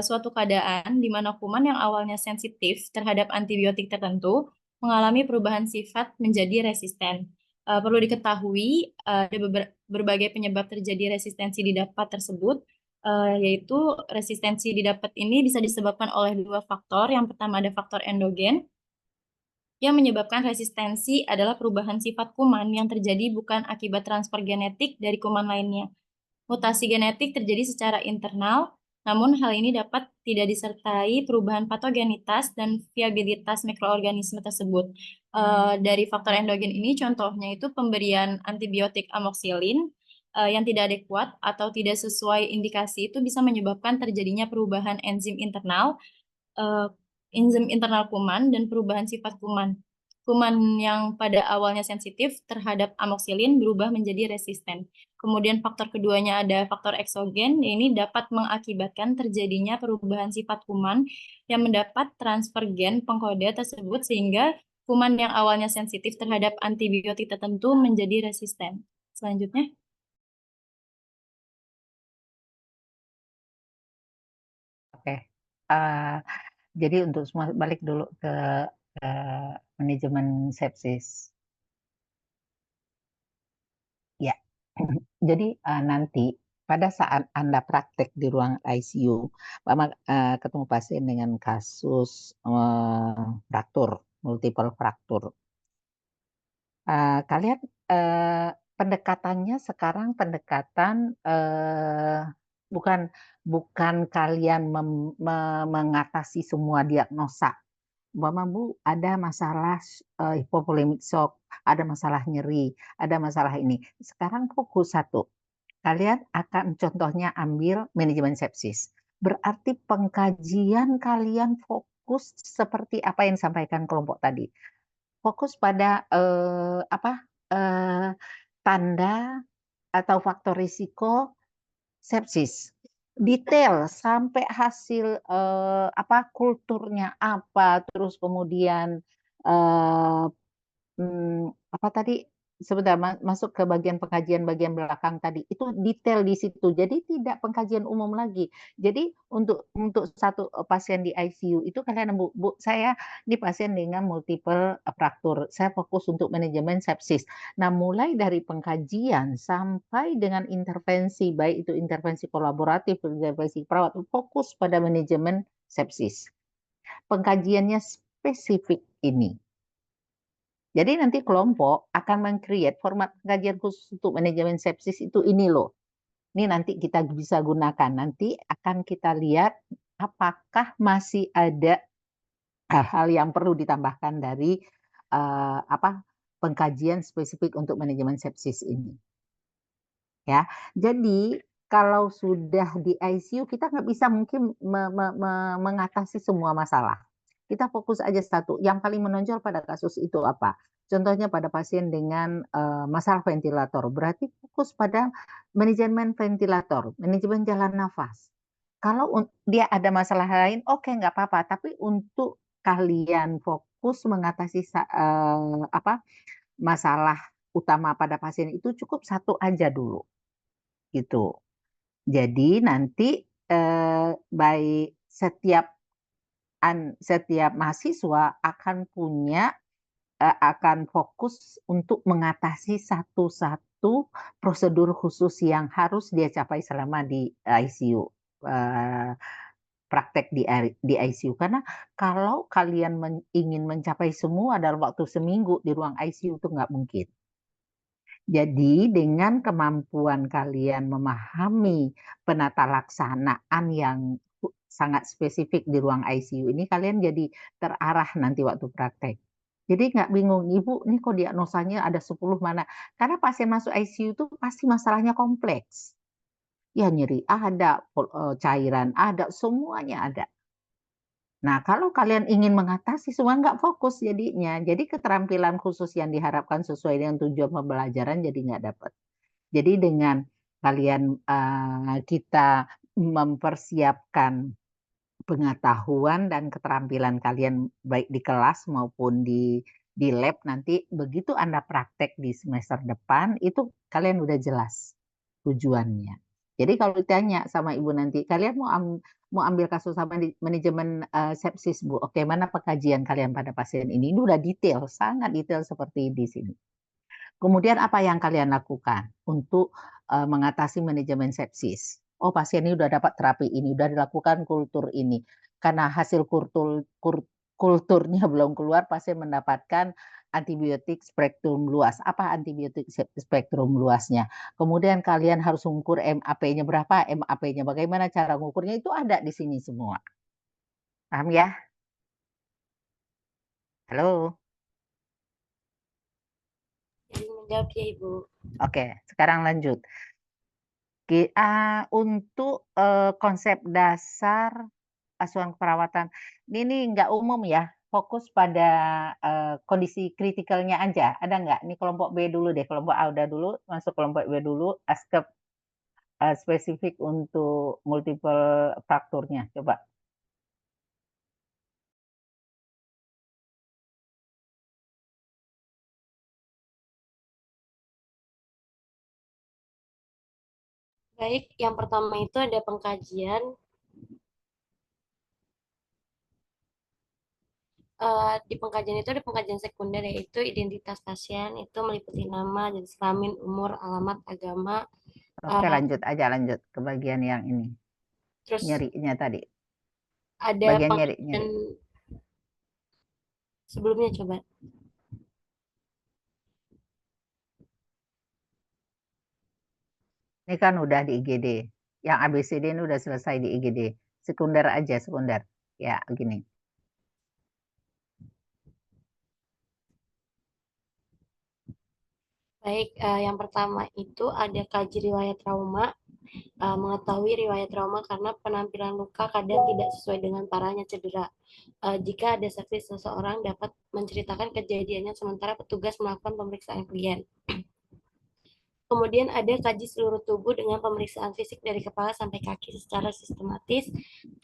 suatu keadaan di mana kuman yang awalnya sensitif terhadap antibiotik tertentu mengalami perubahan sifat menjadi resisten. Perlu diketahui ada berbagai penyebab terjadi resistensi didapat tersebut, yaitu resistensi didapat ini bisa disebabkan oleh 2 faktor. Yang pertama ada faktor endogen. Yang menyebabkan resistensi adalah perubahan sifat kuman yang terjadi bukan akibat transfer genetik dari kuman lainnya. Mutasi genetik terjadi secara internal, namun hal ini dapat tidak disertai perubahan patogenitas dan viabilitas mikroorganisme tersebut. Dari faktor endogen ini contohnya itu pemberian antibiotik amoxicillin yang tidak adekuat atau tidak sesuai indikasi itu bisa menyebabkan terjadinya perubahan enzim internal kuman dan perubahan sifat kuman. Kuman yang pada awalnya sensitif terhadap amoxicillin berubah menjadi resisten. Kemudian faktor keduanya ada faktor eksogen, ini dapat mengakibatkan terjadinya perubahan sifat kuman yang mendapat transfer gen pengkode tersebut sehingga kuman yang awalnya sensitif terhadap antibiotik tertentu menjadi resisten. Selanjutnya. Oke. Jadi untuk semua balik dulu ke manajemen sepsis. Ya, jadi nanti pada saat Anda praktek di ruang ICU, ketemu pasien dengan kasus fraktur, multiple fraktur. Kalian pendekatannya sekarang pendekatan bukan kalian mengatasi semua diagnosa. Bu, ada masalah hipovolemic shock, ada masalah nyeri, ada masalah ini. Sekarang fokus satu. Kalian akan contohnya ambil manajemen sepsis. Berarti pengkajian kalian fokus seperti apa yang disampaikan kelompok tadi. Fokus pada tanda atau faktor risiko sepsis. Detail sampai hasil kulturnya apa, terus kemudian apa tadi sebentar masuk ke bagian pengkajian bagian belakang tadi itu detail di situ. Jadi tidak pengkajian umum lagi. Jadi untuk satu pasien di ICU itu kalian Bu, saya di pasien dengan multiple fraktur. Saya fokus untuk manajemen sepsis. Nah, mulai dari pengkajian sampai dengan intervensi, baik itu intervensi kolaboratif, intervensi perawat, fokus pada manajemen sepsis. Pengkajiannya spesifik ini. Jadi nanti kelompok akan meng-create format pengkajian khusus untuk manajemen sepsis itu ini loh. Ini nanti kita bisa gunakan. Nanti akan kita lihat apakah masih ada hal-hal yang perlu ditambahkan dari pengkajian spesifik untuk manajemen sepsis ini. Ya, jadi kalau sudah di ICU kita nggak bisa mungkin mengatasi semua masalah. Kita fokus aja satu. Yang paling menonjol pada kasus itu apa? Contohnya pada pasien dengan masalah ventilator, berarti fokus pada manajemen ventilator, manajemen jalan nafas. Kalau dia ada masalah lain, oke nggak apa-apa. Tapi untuk kalian fokus mengatasi masalah utama pada pasien itu cukup satu aja dulu, gitu. Jadi nanti baik setiap mahasiswa akan fokus untuk mengatasi satu-satu prosedur khusus yang harus dia capai selama di ICU, praktek di ICU. Karena kalau kalian ingin mencapai semua dalam waktu seminggu di ruang ICU itu nggak mungkin. Jadi dengan kemampuan kalian memahami penata laksanaan yang sangat spesifik di ruang ICU ini, kalian jadi terarah nanti waktu praktek. Jadi nggak bingung, Ibu, ini kok diagnosanya ada 10 mana? Karena pasien masuk ICU itu pasti masalahnya kompleks. Ya nyeri ada, cairan ada, semuanya ada. Nah, kalau kalian ingin mengatasi semua nggak fokus jadinya. Jadi keterampilan khusus yang diharapkan sesuai dengan tujuan pembelajaran jadi nggak dapat. Jadi dengan kalian kita mempersiapkan pengetahuan dan keterampilan kalian baik di kelas maupun di lab nanti begitu Anda praktek di semester depan itu kalian udah jelas tujuannya. Jadi kalau ditanya sama Ibu nanti, kalian mau ambil kasus sama manajemen sepsis Bu, oke mana pengkajian kalian pada pasien ini? Ini udah detail, sangat detail seperti di sini. Kemudian apa yang kalian lakukan untuk mengatasi manajemen sepsis? Oh pasien ini udah dapat terapi ini, udah dilakukan kultur ini. Karena hasil kulturnya belum keluar, pasien mendapatkan antibiotik spektrum luas. Apa antibiotik spektrum luasnya? Kemudian kalian harus mengukur MAP-nya berapa, MAP-nya bagaimana cara mengukurnya, itu ada di sini semua. Paham ya? Halo? Menjawab ya Ibu. Oke, sekarang lanjut. Untuk konsep dasar asuhan keperawatan, ini nggak umum ya, fokus pada kondisi kritikalnya aja. Ada nggak? Ini kelompok B dulu deh, kelompok A udah dulu, masuk kelompok B dulu, ASKEP spesifik untuk multiple frakturnya. Coba. Baik, yang pertama itu ada pengkajian. Di pengkajian itu ada pengkajian sekunder yaitu identitas pasien, itu meliputi nama, jenis kelamin, umur, alamat, agama. Oke, lanjut ke bagian yang ini. Terus nyerinya tadi. ada bagian nyeri. Sebelumnya coba. Ini kan udah di IGD. Yang ABCD ini udah selesai di IGD. Sekunder aja, sekunder. Ya, begini. Baik, yang pertama itu ada kaji riwayat trauma. Mengetahui riwayat trauma karena penampilan luka kadang tidak sesuai dengan parahnya cedera. Jika ada saksi seseorang dapat menceritakan kejadiannya sementara petugas melakukan pemeriksaan klien. Kemudian ada kaji seluruh tubuh dengan pemeriksaan fisik dari kepala sampai kaki secara sistematis.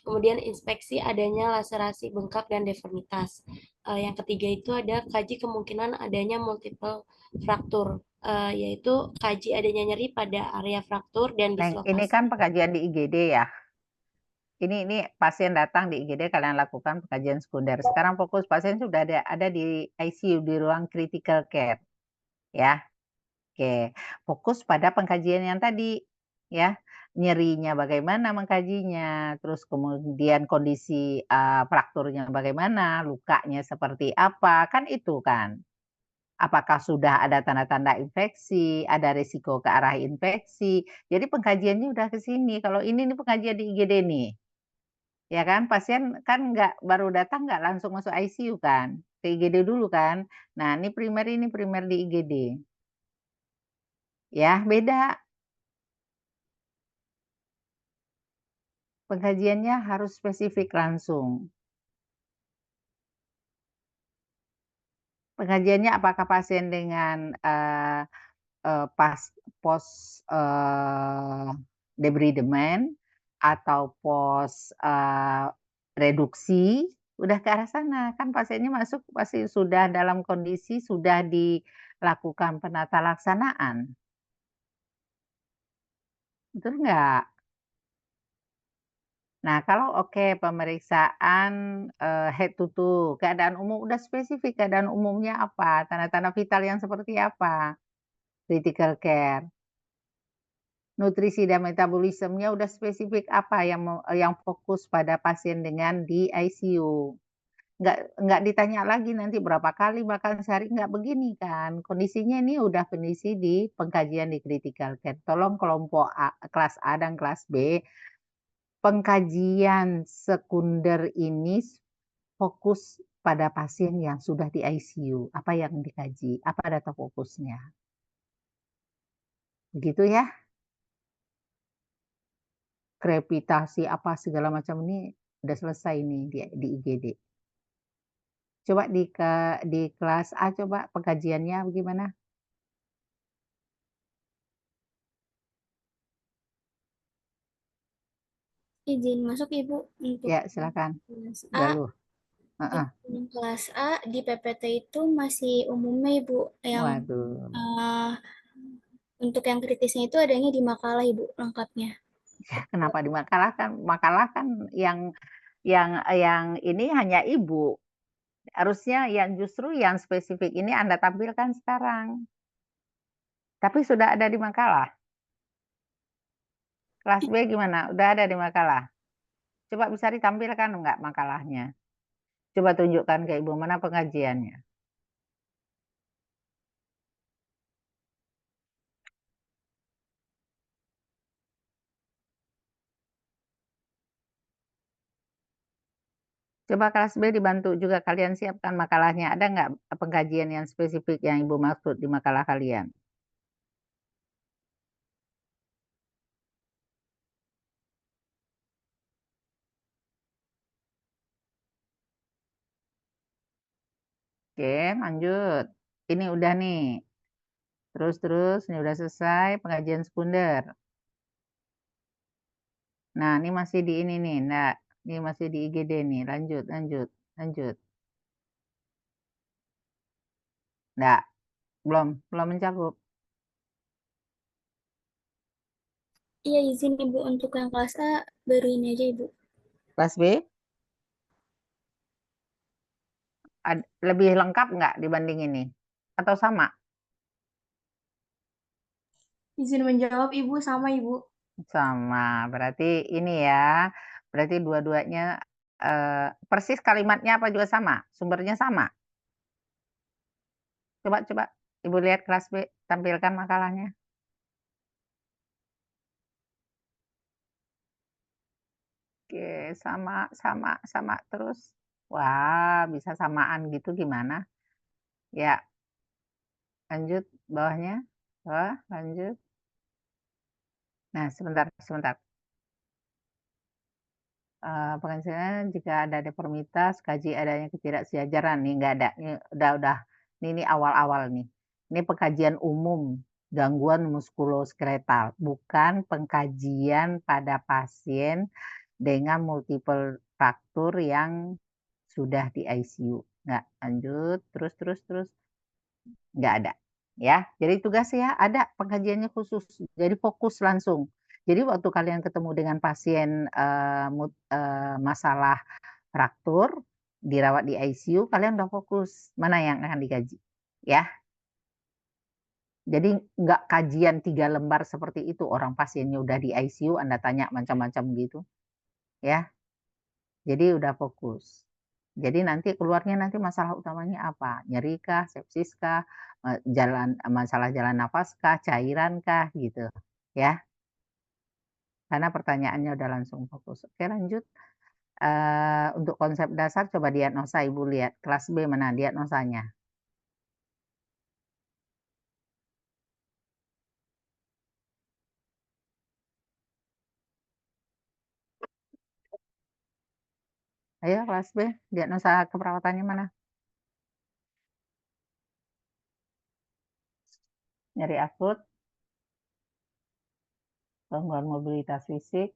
Kemudian inspeksi adanya laserasi, bengkak, dan deformitas. Yang ketiga itu ada kaji kemungkinan adanya multiple fraktur, yaitu kaji adanya nyeri pada area fraktur dan dislokasi. Ini kan pengkajian di IGD ya. Ini pasien datang di IGD, kalian lakukan pengkajian sekunder. Sekarang fokus pasien sudah ada di ICU, di ruang critical care. Ya. Oke, fokus pada pengkajian yang tadi ya. Nyerinya bagaimana mengkajinya, terus kemudian kondisi frakturnya bagaimana, lukanya seperti apa, kan itu kan. Apakah sudah ada tanda-tanda infeksi, ada risiko ke arah infeksi. Jadi pengkajiannya udah ke sini. Kalau ini pengkajian di IGD nih. Ya kan, pasien kan baru datang nggak langsung masuk ICU kan. ke IGD dulu kan. Nah, ini primer di IGD. Ya, beda. Pengkajiannya harus spesifik langsung. Pengkajiannya apakah pasien dengan post debridement atau post reduksi, udah ke arah sana kan pasiennya masuk pasti sudah dalam kondisi sudah dilakukan penata laksanaan, betul nggak? Nah kalau oke pemeriksaan head to toe, keadaan umum udah spesifik keadaan umumnya apa, tanda-tanda vital yang seperti apa, critical care. Nutrisi dan metabolismenya udah spesifik apa yang fokus pada pasien dengan di ICU. Nggak ditanya lagi nanti berapa kali makan sehari, nggak begini kan. Kondisinya ini udah kondisi di pengkajian di critical care. Tolong kelompok kelas A dan kelas B, pengkajian sekunder ini fokus pada pasien yang sudah di ICU. Apa yang dikaji? Apa data fokusnya? Begitu ya. Krepitasi apa segala macam ini udah selesai nih di IGD. Coba di kelas A coba pengkajiannya bagaimana? Izin masuk Ibu untuk Ya, silakan. kelas Udah A. lu. Heeh. Untuk kelas A di PPT itu masih umumnya Ibu. Yang Waduh. untuk yang kritisnya itu adanya di makalah Ibu lengkapnya. Ya, kenapa di makalah kan? Makalah kan yang ini hanya Ibu. Harusnya yang justru yang spesifik ini Anda tampilkan sekarang. Tapi sudah ada di makalah. Kelas B gimana? Udah ada di makalah. Coba bisa ditampilkan enggak makalahnya? Coba tunjukkan ke Ibu mana pengajiannya. Coba kelas B dibantu juga kalian siapkan makalahnya. Ada nggak pengkajian yang spesifik yang Ibu maksud di makalah kalian? Oke, lanjut. Ini udah nih. Terus, ini udah selesai pengkajian sekunder. Nah, ini masih di ini nih. Nah, ini masih di IGD nih. Lanjut. Nggak, belum mencakup. Iya izin Ibu untuk yang kelas A baru ini aja Ibu. Kelas B? Lebih lengkap nggak dibanding ini? Atau sama? Izin menjawab Ibu, sama Ibu. Sama, berarti ini ya. Berarti dua-duanya persis kalimatnya apa juga sama? Sumbernya sama? Coba Ibu lihat kelas B, tampilkan makalahnya. Oke, sama terus. Wah, bisa samaan gitu gimana? Ya, lanjut bawahnya. Wah, lanjut. Nah, sebentar. Penghasilan jika ada deformitas, kaji adanya ketidaksejajaran. Nih nggak ada, ini udah. Ini awal-awal nih. Ini pengkajian umum gangguan muskuloskeletal, bukan pengkajian pada pasien dengan multiple fraktur yang sudah di ICU. Nggak, lanjut, terus. Nggak ada. Ya, jadi tugasnya ada pengkajiannya khusus. Jadi fokus langsung. Jadi waktu kalian ketemu dengan pasien masalah fraktur, dirawat di ICU, kalian udah fokus mana yang akan dikaji. Ya, jadi nggak kajian 3 lembar seperti itu. Orang pasiennya udah di ICU, Anda tanya macam-macam gitu. Ya, jadi udah fokus. Jadi nanti keluarnya nanti masalah utamanya apa? Nyeri kah, sepsis kah, masalah jalan nafas kah, cairan kah gitu. Ya. Karena pertanyaannya udah langsung fokus. Oke, lanjut. Untuk konsep dasar coba diagnosa Ibu lihat. Kelas B mana diagnosanya? Ayo kelas B, diagnosa keperawatannya mana? Nyeri akut, gangguan mobilitas fisik,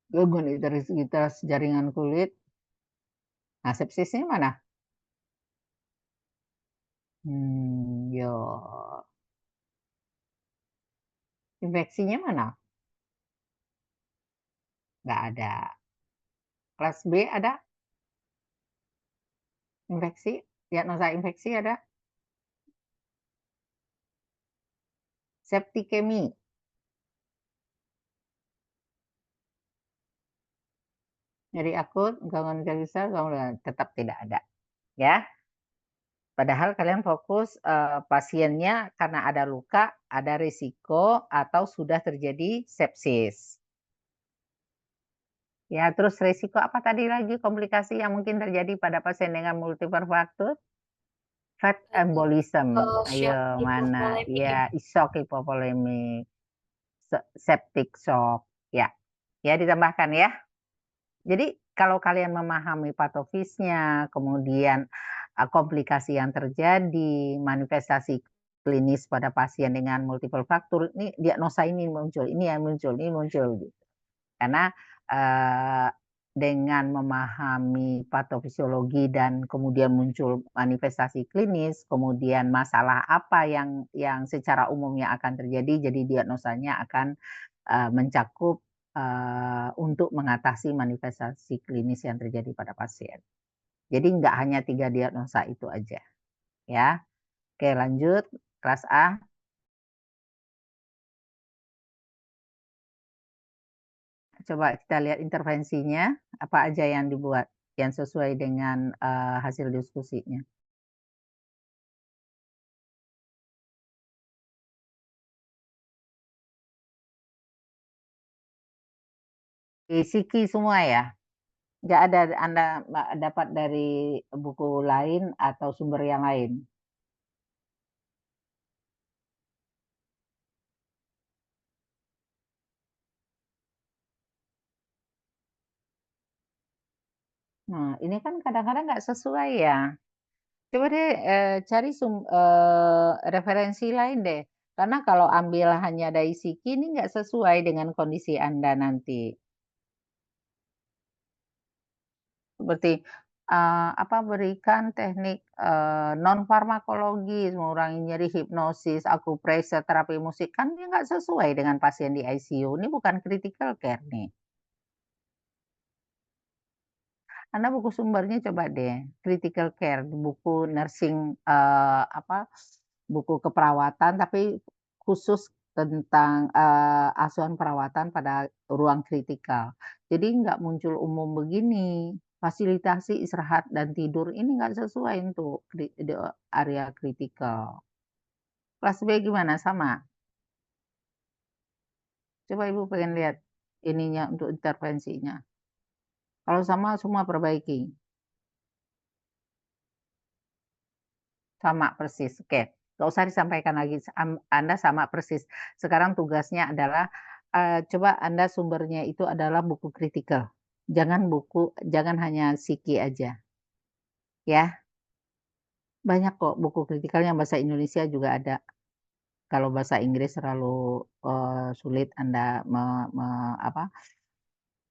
gangguan integritas jaringan kulit. Nah, sepsisnya mana? Yo. Infeksinya mana? Nggak ada. Kelas B ada? Infeksi? Diagnosa infeksi ada? Septikemi. Nyeri akut, gangguan integritas, tetap tidak ada. Ya. Padahal kalian fokus pasiennya karena ada luka, ada risiko, atau sudah terjadi sepsis. Ya, terus risiko apa tadi lagi komplikasi yang mungkin terjadi pada pasien dengan multiple fracture? Fat embolism. Ayo, mana? Ya, shock hipovolemik, septic shock. Ya, ya ditambahkan ya. Jadi kalau kalian memahami patofisnya, kemudian komplikasi yang terjadi, manifestasi klinis pada pasien dengan multiple fracture, ini diagnosa ini muncul, ini yang muncul, ini muncul gitu. Karena dengan memahami patofisiologi dan kemudian muncul manifestasi klinis, kemudian masalah apa yang secara umumnya akan terjadi, jadi diagnosanya akan mencakup untuk mengatasi manifestasi klinis yang terjadi pada pasien. Jadi nggak hanya 3 diagnosa itu aja, ya. Oke, lanjut kelas A. Coba kita lihat intervensinya, apa aja yang dibuat yang sesuai dengan hasil diskusinya. Siki semua ya? Nggak ada Anda dapat dari buku lain atau sumber yang lain? Nah, ini kan kadang-kadang nggak sesuai ya. Coba deh cari referensi lain deh. Karena kalau ambil hanya dari Siki ini nggak sesuai dengan kondisi Anda nanti. Seperti berikan teknik non farmakologis, mengurangi nyeri, hipnosis, akupressure, terapi musik, kan dia nggak sesuai dengan pasien di ICU. Ini bukan critical care nih. Anda buku sumbernya coba deh, critical care, buku nursing buku keperawatan tapi khusus tentang asuhan perawatan pada ruang kritikal. Jadi nggak muncul umum begini, fasilitasi istirahat dan tidur ini nggak sesuai untuk di area kritikal. Kelas B gimana? Sama? Coba Ibu pengen lihat ininya untuk intervensinya. Kalau sama semua perbaiki. Sama persis, oke. Nggak usah disampaikan lagi, Anda sama persis. Sekarang tugasnya adalah, coba Anda sumbernya itu adalah buku kritikal. Jangan hanya Siki aja. Ya. Banyak kok buku kritikal yang bahasa Indonesia juga ada. Kalau bahasa Inggris terlalu, sulit Anda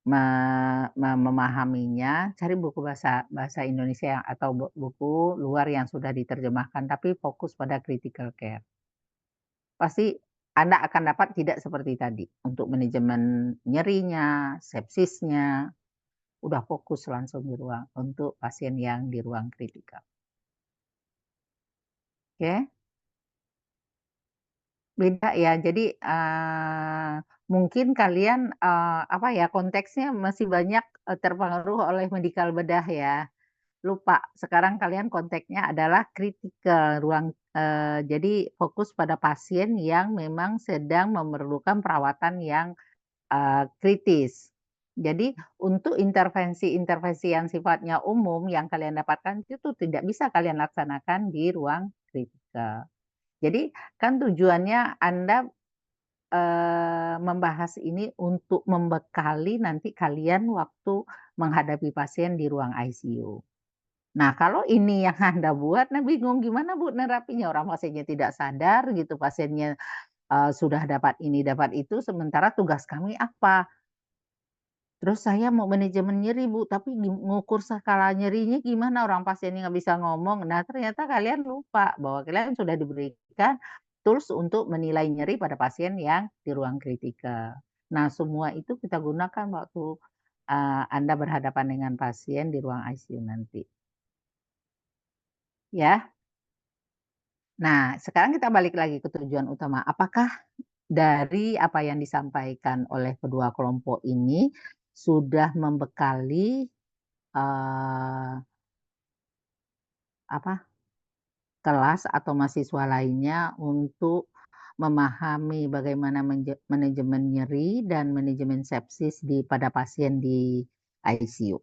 memahaminya, cari buku bahasa Indonesia atau buku luar yang sudah diterjemahkan, tapi fokus pada critical care. Pasti Anda akan dapat tidak seperti tadi, untuk manajemen nyerinya, sepsisnya, udah fokus langsung di ruang untuk pasien yang di ruang kritikal. Oke? Beda ya, jadi mungkin kalian konteksnya masih banyak terpengaruh oleh medikal bedah ya. Lupa, sekarang kalian konteksnya adalah kritikal ruang, jadi fokus pada pasien yang memang sedang memerlukan perawatan yang kritis. Jadi untuk intervensi-intervensi yang sifatnya umum yang kalian dapatkan itu tidak bisa kalian laksanakan di ruang kritikal. Jadi kan tujuannya Anda membahas ini untuk membekali nanti kalian waktu menghadapi pasien di ruang ICU. Nah, kalau ini yang Anda buat, nah bingung gimana Bu nerapinya, orang pasiennya tidak sadar gitu, pasiennya sudah dapat ini, dapat itu, sementara tugas kami apa? Terus saya mau manajemen nyeri Bu, tapi ngukur skala nyerinya gimana, orang pasiennya nggak bisa ngomong. Nah, ternyata kalian lupa bahwa kalian sudah diberikan tools untuk menilai nyeri pada pasien yang di ruang kritikal. Nah, semua itu kita gunakan waktu Anda berhadapan dengan pasien di ruang ICU nanti. Ya. Nah, sekarang kita balik lagi ke tujuan utama. Apakah dari apa yang disampaikan oleh kedua kelompok ini sudah membekali apa, kelas atau mahasiswa lainnya untuk memahami bagaimana manajemen nyeri dan manajemen sepsis pada pasien di ICU?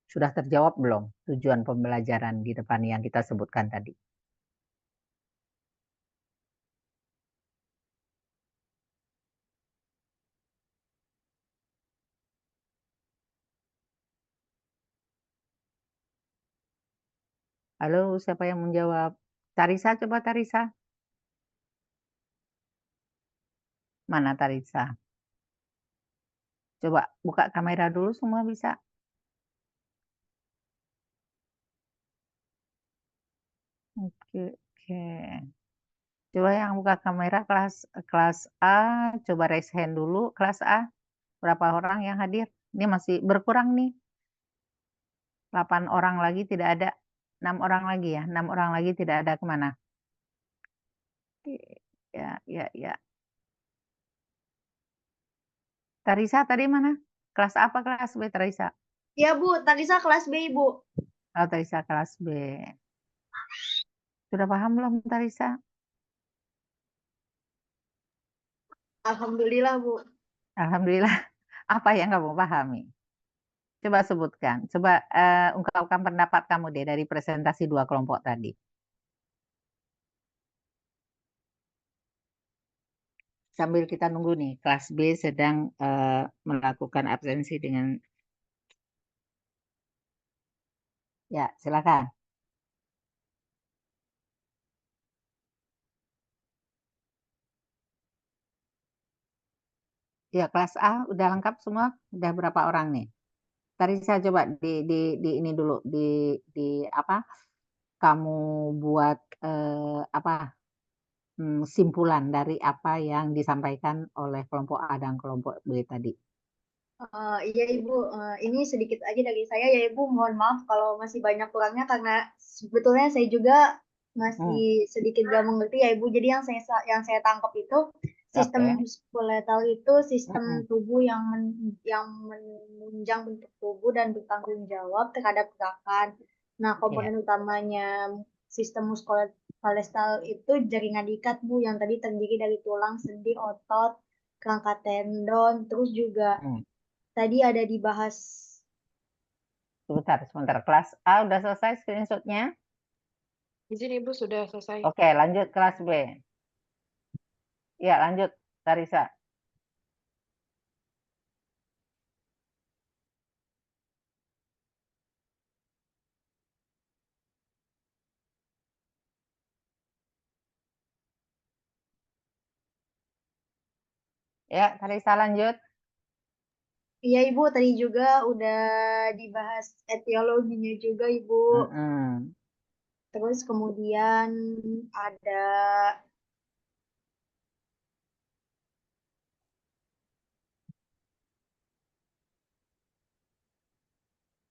Sudah terjawab belum tujuan pembelajaran di depan yang kita sebutkan tadi? Halo, siapa yang menjawab? Tarisa, coba Tarisa. Mana Tarisa? Coba buka kamera dulu, semua bisa. Oke, oke. Coba yang buka kamera kelas A, coba raise hand dulu kelas A. Berapa orang yang hadir? Ini masih berkurang nih. 8 orang lagi tidak ada. 6 orang lagi ya. 6 orang lagi tidak ada kemana? Ya, ya, ya. Tarisa tadi mana? Kelas apa kelas B Tarisa? Ya Bu, Tarisa kelas B Ibu. Oh, Tarisa kelas B. Sudah paham belum Tarisa? Alhamdulillah Bu. Alhamdulillah. Apa yang kamu pahami? Coba sebutkan. Coba ungkapkan pendapat kamu deh dari presentasi dua kelompok tadi. Sambil kita nunggu nih, kelas B sedang melakukan absensi dengan... Ya, silakan. Ya, kelas A udah lengkap semua? Udah berapa orang nih? Tadi saya coba di ini dulu di apa? Kamu buat simpulan dari apa yang disampaikan oleh kelompok A dan kelompok B tadi. Iya Ibu, ini sedikit aja dari saya ya Ibu. Mohon maaf kalau masih banyak kurangnya karena sebetulnya saya juga masih sedikit gak mengerti ya Ibu. Jadi yang saya tangkap itu sistem skeletal itu sistem tubuh yang menunjang bentuk tubuh dan bertanggung jawab terhadap gerakan. Nah, komponen utamanya sistem muskuloskeletal itu jaringan ikat Bu, yang tadi terdiri dari tulang, sendi, otot, kerangka tendon, terus juga tadi ada dibahas. Sebentar. Kelas A udah selesai screenshotnya? Izin Ibu sudah selesai. Oke, lanjut kelas B. Ya, lanjut Tarisa. Ya, Tarisa lanjut. Iya Ibu, tadi juga udah dibahas etiologinya juga Ibu. Terus kemudian ada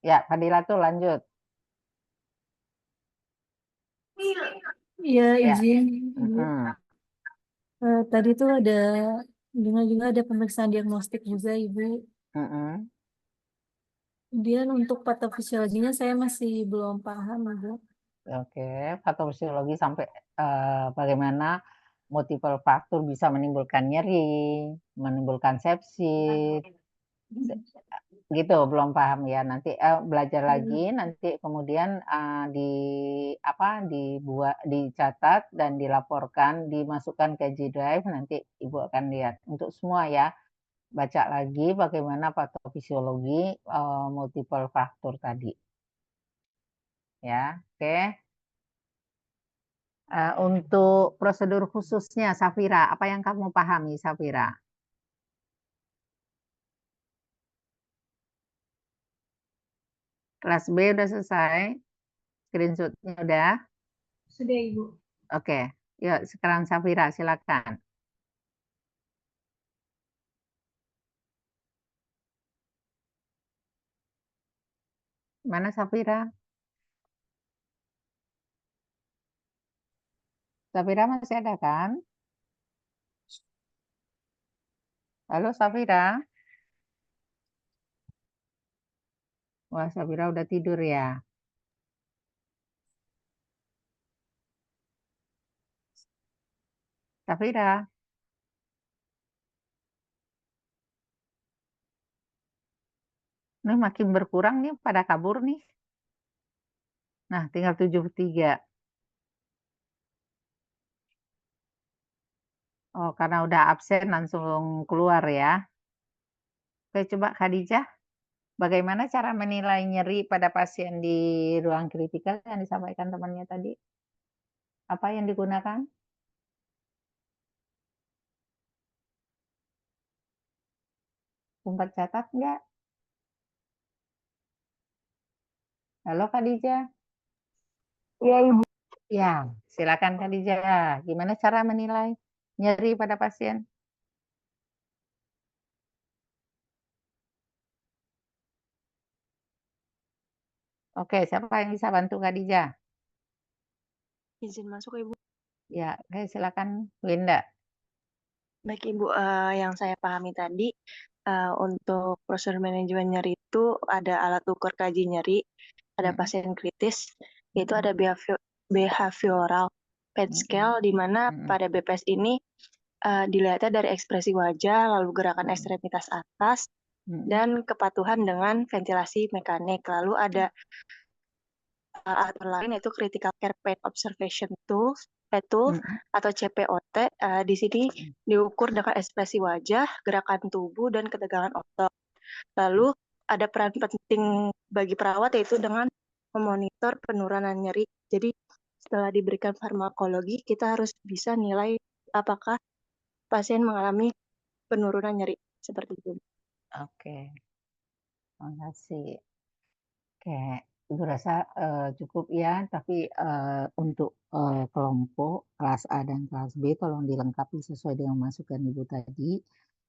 ya, Fadila tuh lanjut. Iya, izin. Tadi tuh ada juga ada pemeriksaan diagnostik juga Ibu. Kemudian untuk patofisiologinya saya masih belum paham Ibu. Oke, patofisiologi sampai bagaimana multiple faktor bisa menimbulkan nyeri, menimbulkan sepsis. Gitu, belum paham ya. Nanti belajar lagi, nanti kemudian dibuat, dicatat dan dilaporkan, dimasukkan ke G Drive. Nanti Ibu akan lihat untuk semua ya. Baca lagi bagaimana patofisiologi multiple faktor tadi. Ya, oke. Untuk prosedur khususnya, Safira, apa yang kamu pahami, Safira? Kelas B udah selesai? Screenshotnya udah? Sudah, Ibu. Oke, yuk sekarang Safira, silakan. Mana Safira? Safira masih ada kan? Halo Safira? Wah, Safira udah tidur ya. Safira, ini makin berkurang nih, pada kabur nih. Nah, tinggal 73. Oh, karena udah absen langsung keluar ya. Oke, coba Khadijah, bagaimana cara menilai nyeri pada pasien di ruang kritikal yang disampaikan temannya tadi? Apa yang digunakan? Sempat catat nggak? Halo Khadijah. Iya, Ibu. Ya, silakan Khadijah. Gimana cara menilai nyeri pada pasien? Oke, siapa yang bisa bantu Khadijah? Izin masuk Ibu. Ya, oke, silakan Winda. Baik Ibu, yang saya pahami tadi untuk prosedur manajemen nyeri itu ada alat ukur kaji nyeri, ada pasien kritis, yaitu ada behavioral pain scale, di mana pada BPS ini dilihatnya dari ekspresi wajah, lalu gerakan ekstremitas atas, dan kepatuhan dengan ventilasi mekanik. Lalu ada alat lain yaitu Critical Care Pain Observation Tools atau CPOT. Di sini diukur dengan ekspresi wajah, gerakan tubuh, dan ketegangan otot. Lalu ada peran penting bagi perawat yaitu dengan memonitor penurunan nyeri. Jadi setelah diberikan farmakologi, kita harus bisa nilai apakah pasien mengalami penurunan nyeri seperti itu. Oke, terima kasih. Oke, Ibu rasa cukup ya, tapi untuk kelompok kelas A dan kelas B tolong dilengkapi sesuai dengan masukan Ibu tadi.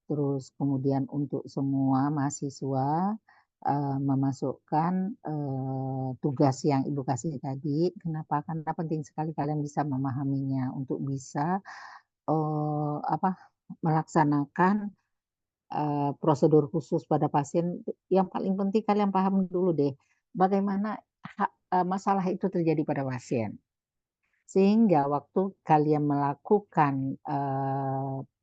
Terus kemudian untuk semua mahasiswa memasukkan tugas yang Ibu kasih tadi. Kenapa? Karena penting sekali kalian bisa memahaminya untuk bisa melaksanakan prosedur khusus pada pasien. Yang paling penting kalian paham dulu deh, bagaimana masalah itu terjadi pada pasien. Sehingga waktu kalian melakukan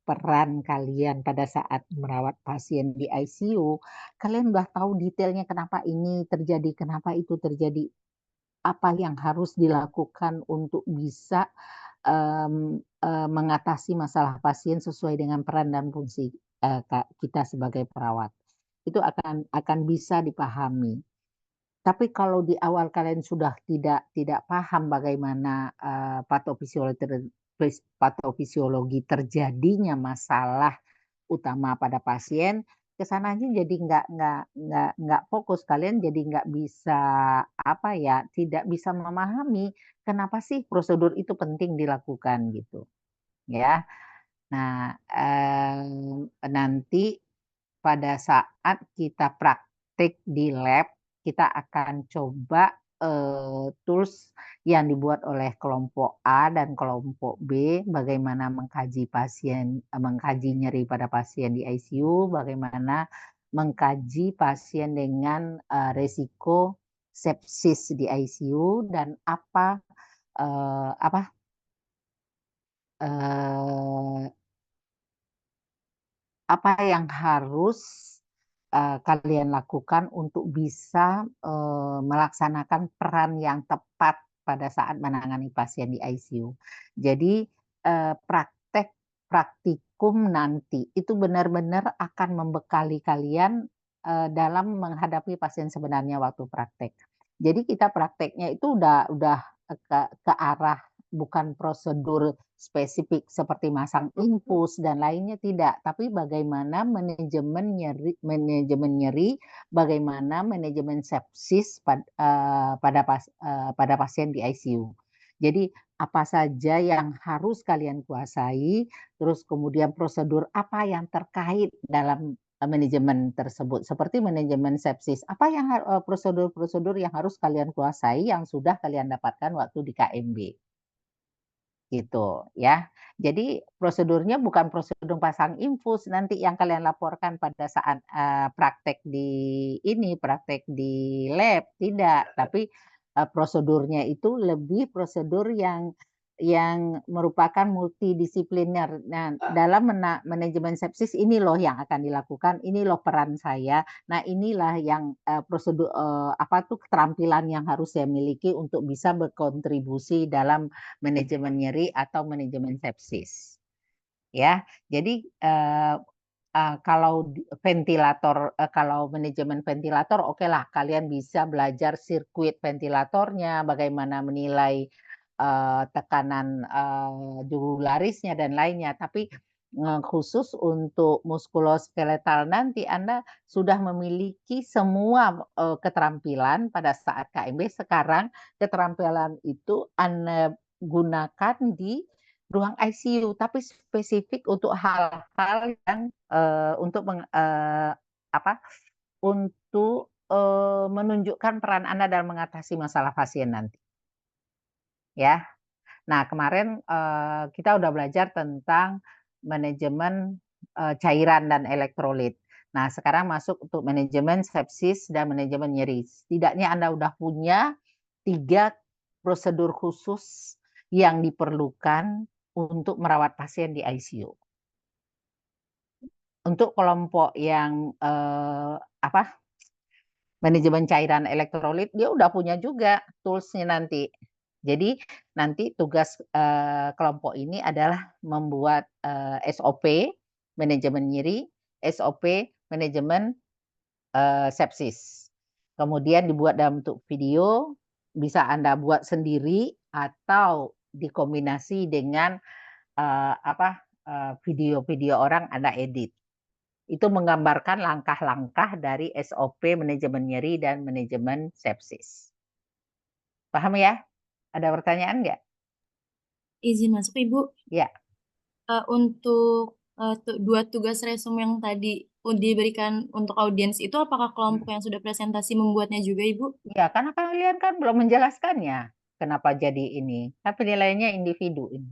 peran kalian pada saat merawat pasien di ICU, kalian udah tahu detailnya kenapa ini terjadi, kenapa itu terjadi, apa yang harus dilakukan untuk bisa mengatasi masalah pasien sesuai dengan peran dan fungsi kita sebagai perawat. Itu akan bisa dipahami. Tapi kalau di awal kalian sudah tidak paham bagaimana patofisiologi terjadinya masalah utama pada pasien, kesananya jadi nggak fokus, kalian jadi nggak bisa tidak bisa memahami kenapa sih prosedur itu penting dilakukan gitu ya. Nah, nanti pada saat kita praktik di lab, kita akan coba tools yang dibuat oleh kelompok A dan kelompok B, bagaimana mengkaji nyeri pada pasien di ICU, bagaimana mengkaji pasien dengan resiko sepsis di ICU, dan apa yang harus kalian lakukan untuk bisa melaksanakan peran yang tepat pada saat menangani pasien di ICU. Jadi praktikum nanti itu benar-benar akan membekali kalian dalam menghadapi pasien sebenarnya waktu praktek. Jadi kita prakteknya itu udah ke arah bukan prosedur spesifik seperti masang infus dan lainnya, tidak, tapi bagaimana manajemen nyeri, bagaimana manajemen sepsis pada pasien di ICU. Jadi apa saja yang harus kalian kuasai, terus kemudian prosedur apa yang terkait dalam manajemen tersebut, seperti manajemen sepsis, apa yang prosedur-prosedur yang harus kalian kuasai yang sudah kalian dapatkan waktu di KMB. Gitu ya. Jadi prosedurnya bukan prosedur pasang infus nanti yang kalian laporkan pada saat praktek di lab, tidak, tapi prosedurnya itu lebih prosedur yang merupakan multidisipliner. Nah, dalam manajemen sepsis ini loh yang akan dilakukan, ini loh peran saya. Nah, inilah yang prosedur keterampilan yang harus saya miliki untuk bisa berkontribusi dalam manajemen nyeri atau manajemen sepsis. Ya, jadi kalau ventilator, kalau manajemen ventilator, oke lah, kalian bisa belajar sirkuit ventilatornya, bagaimana menilai tekanan jugularisnya dan lainnya. Tapi khusus untuk muskuloskeletal nanti Anda sudah memiliki semua keterampilan pada saat KMB. Sekarang keterampilan itu Anda gunakan di ruang ICU, tapi spesifik untuk hal-hal yang untuk menunjukkan peran Anda dalam mengatasi masalah pasien nanti. Ya. Nah, kemarin kita udah belajar tentang manajemen cairan dan elektrolit. Nah, sekarang masuk untuk manajemen sepsis dan manajemen nyeri. Setidaknya Anda udah punya 3 prosedur khusus yang diperlukan untuk merawat pasien di ICU. Untuk kelompok yang manajemen cairan elektrolit, dia udah punya juga tools-nya nanti. Jadi nanti tugas kelompok ini adalah membuat SOP manajemen nyeri, SOP manajemen sepsis. Kemudian dibuat dalam bentuk video, bisa Anda buat sendiri atau dikombinasi dengan video-video orang Anda edit. Itu menggambarkan langkah-langkah dari SOP manajemen nyeri dan manajemen sepsis. Paham ya? Ada pertanyaan nggak? Izin masuk, Ibu. Ya. Untuk 2 tugas resume yang tadi diberikan untuk audiens itu, apakah kelompok yang sudah presentasi membuatnya juga, Ibu? Ya, karena kalian kan belum menjelaskannya. Kenapa jadi ini? Kan penilaiannya individu ini.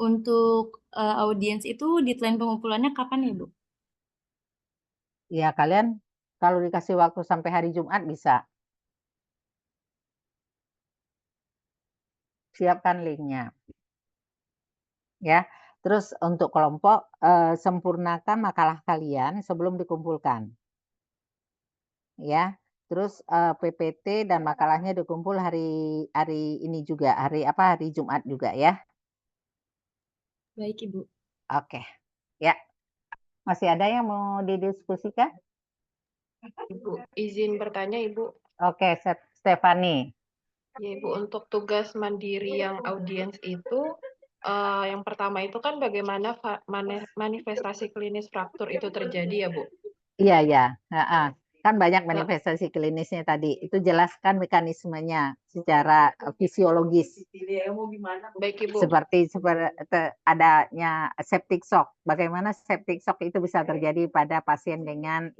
Untuk audiens itu deadline pengumpulannya kapan, Ibu? Ya, kalian kalau dikasih waktu sampai hari Jumat bisa. Siapkan linknya. Ya, terus untuk kelompok sempurnakan makalah kalian sebelum dikumpulkan. Ya, terus PPT dan makalahnya dikumpul hari ini juga, hari Jumat juga ya. Baik, Ibu. Oke. Ya. Masih ada yang mau didiskusikan? Ibu, izin bertanya, Ibu. Oke, Stefani. Ya, Ibu, untuk tugas mandiri yang audiens itu, yang pertama itu kan bagaimana manifestasi klinis fraktur itu terjadi ya, Bu? Iya, ya. Kan banyak manifestasi klinisnya tadi. Itu jelaskan mekanismenya secara fisiologis. Baik, Ibu. Seperti adanya septic shock. Bagaimana septic shock itu bisa terjadi pada pasien dengan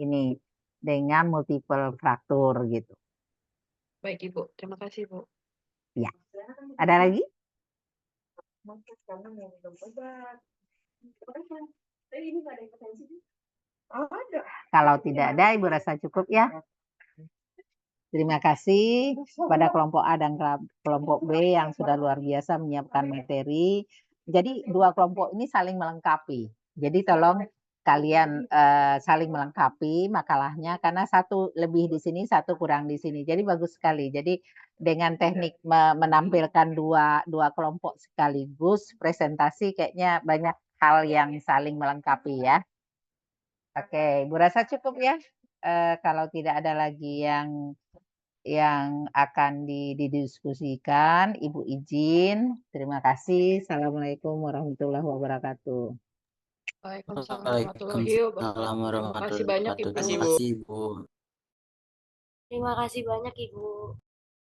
multiple fraktur gitu. Baik, Ibu. Terima kasih, Bu. Ya. Ada lagi? Kalau tidak ada, Ibu rasa cukup ya. Terima kasih pada kelompok A dan kelompok B yang sudah luar biasa menyiapkan materi. Jadi 2 kelompok ini saling melengkapi. Jadi tolong kalian saling melengkapi makalahnya karena satu lebih di sini, satu kurang di sini. Jadi bagus sekali. Jadi dengan teknik menampilkan dua kelompok sekaligus presentasi kayaknya banyak hal yang saling melengkapi ya. Oke, Bu rasa cukup ya. Kalau tidak ada lagi yang akan didiskusikan, Ibu izin. Terima kasih. Assalamualaikum warahmatullahi wabarakatuh. Waalaikumsalam warahmatullahi wabarakatuh. Waalaikumsalam Terima warahmatullahi kasih banyak wabarakatuh. Ibu. Terima kasih, Bu. Terima kasih banyak Ibu.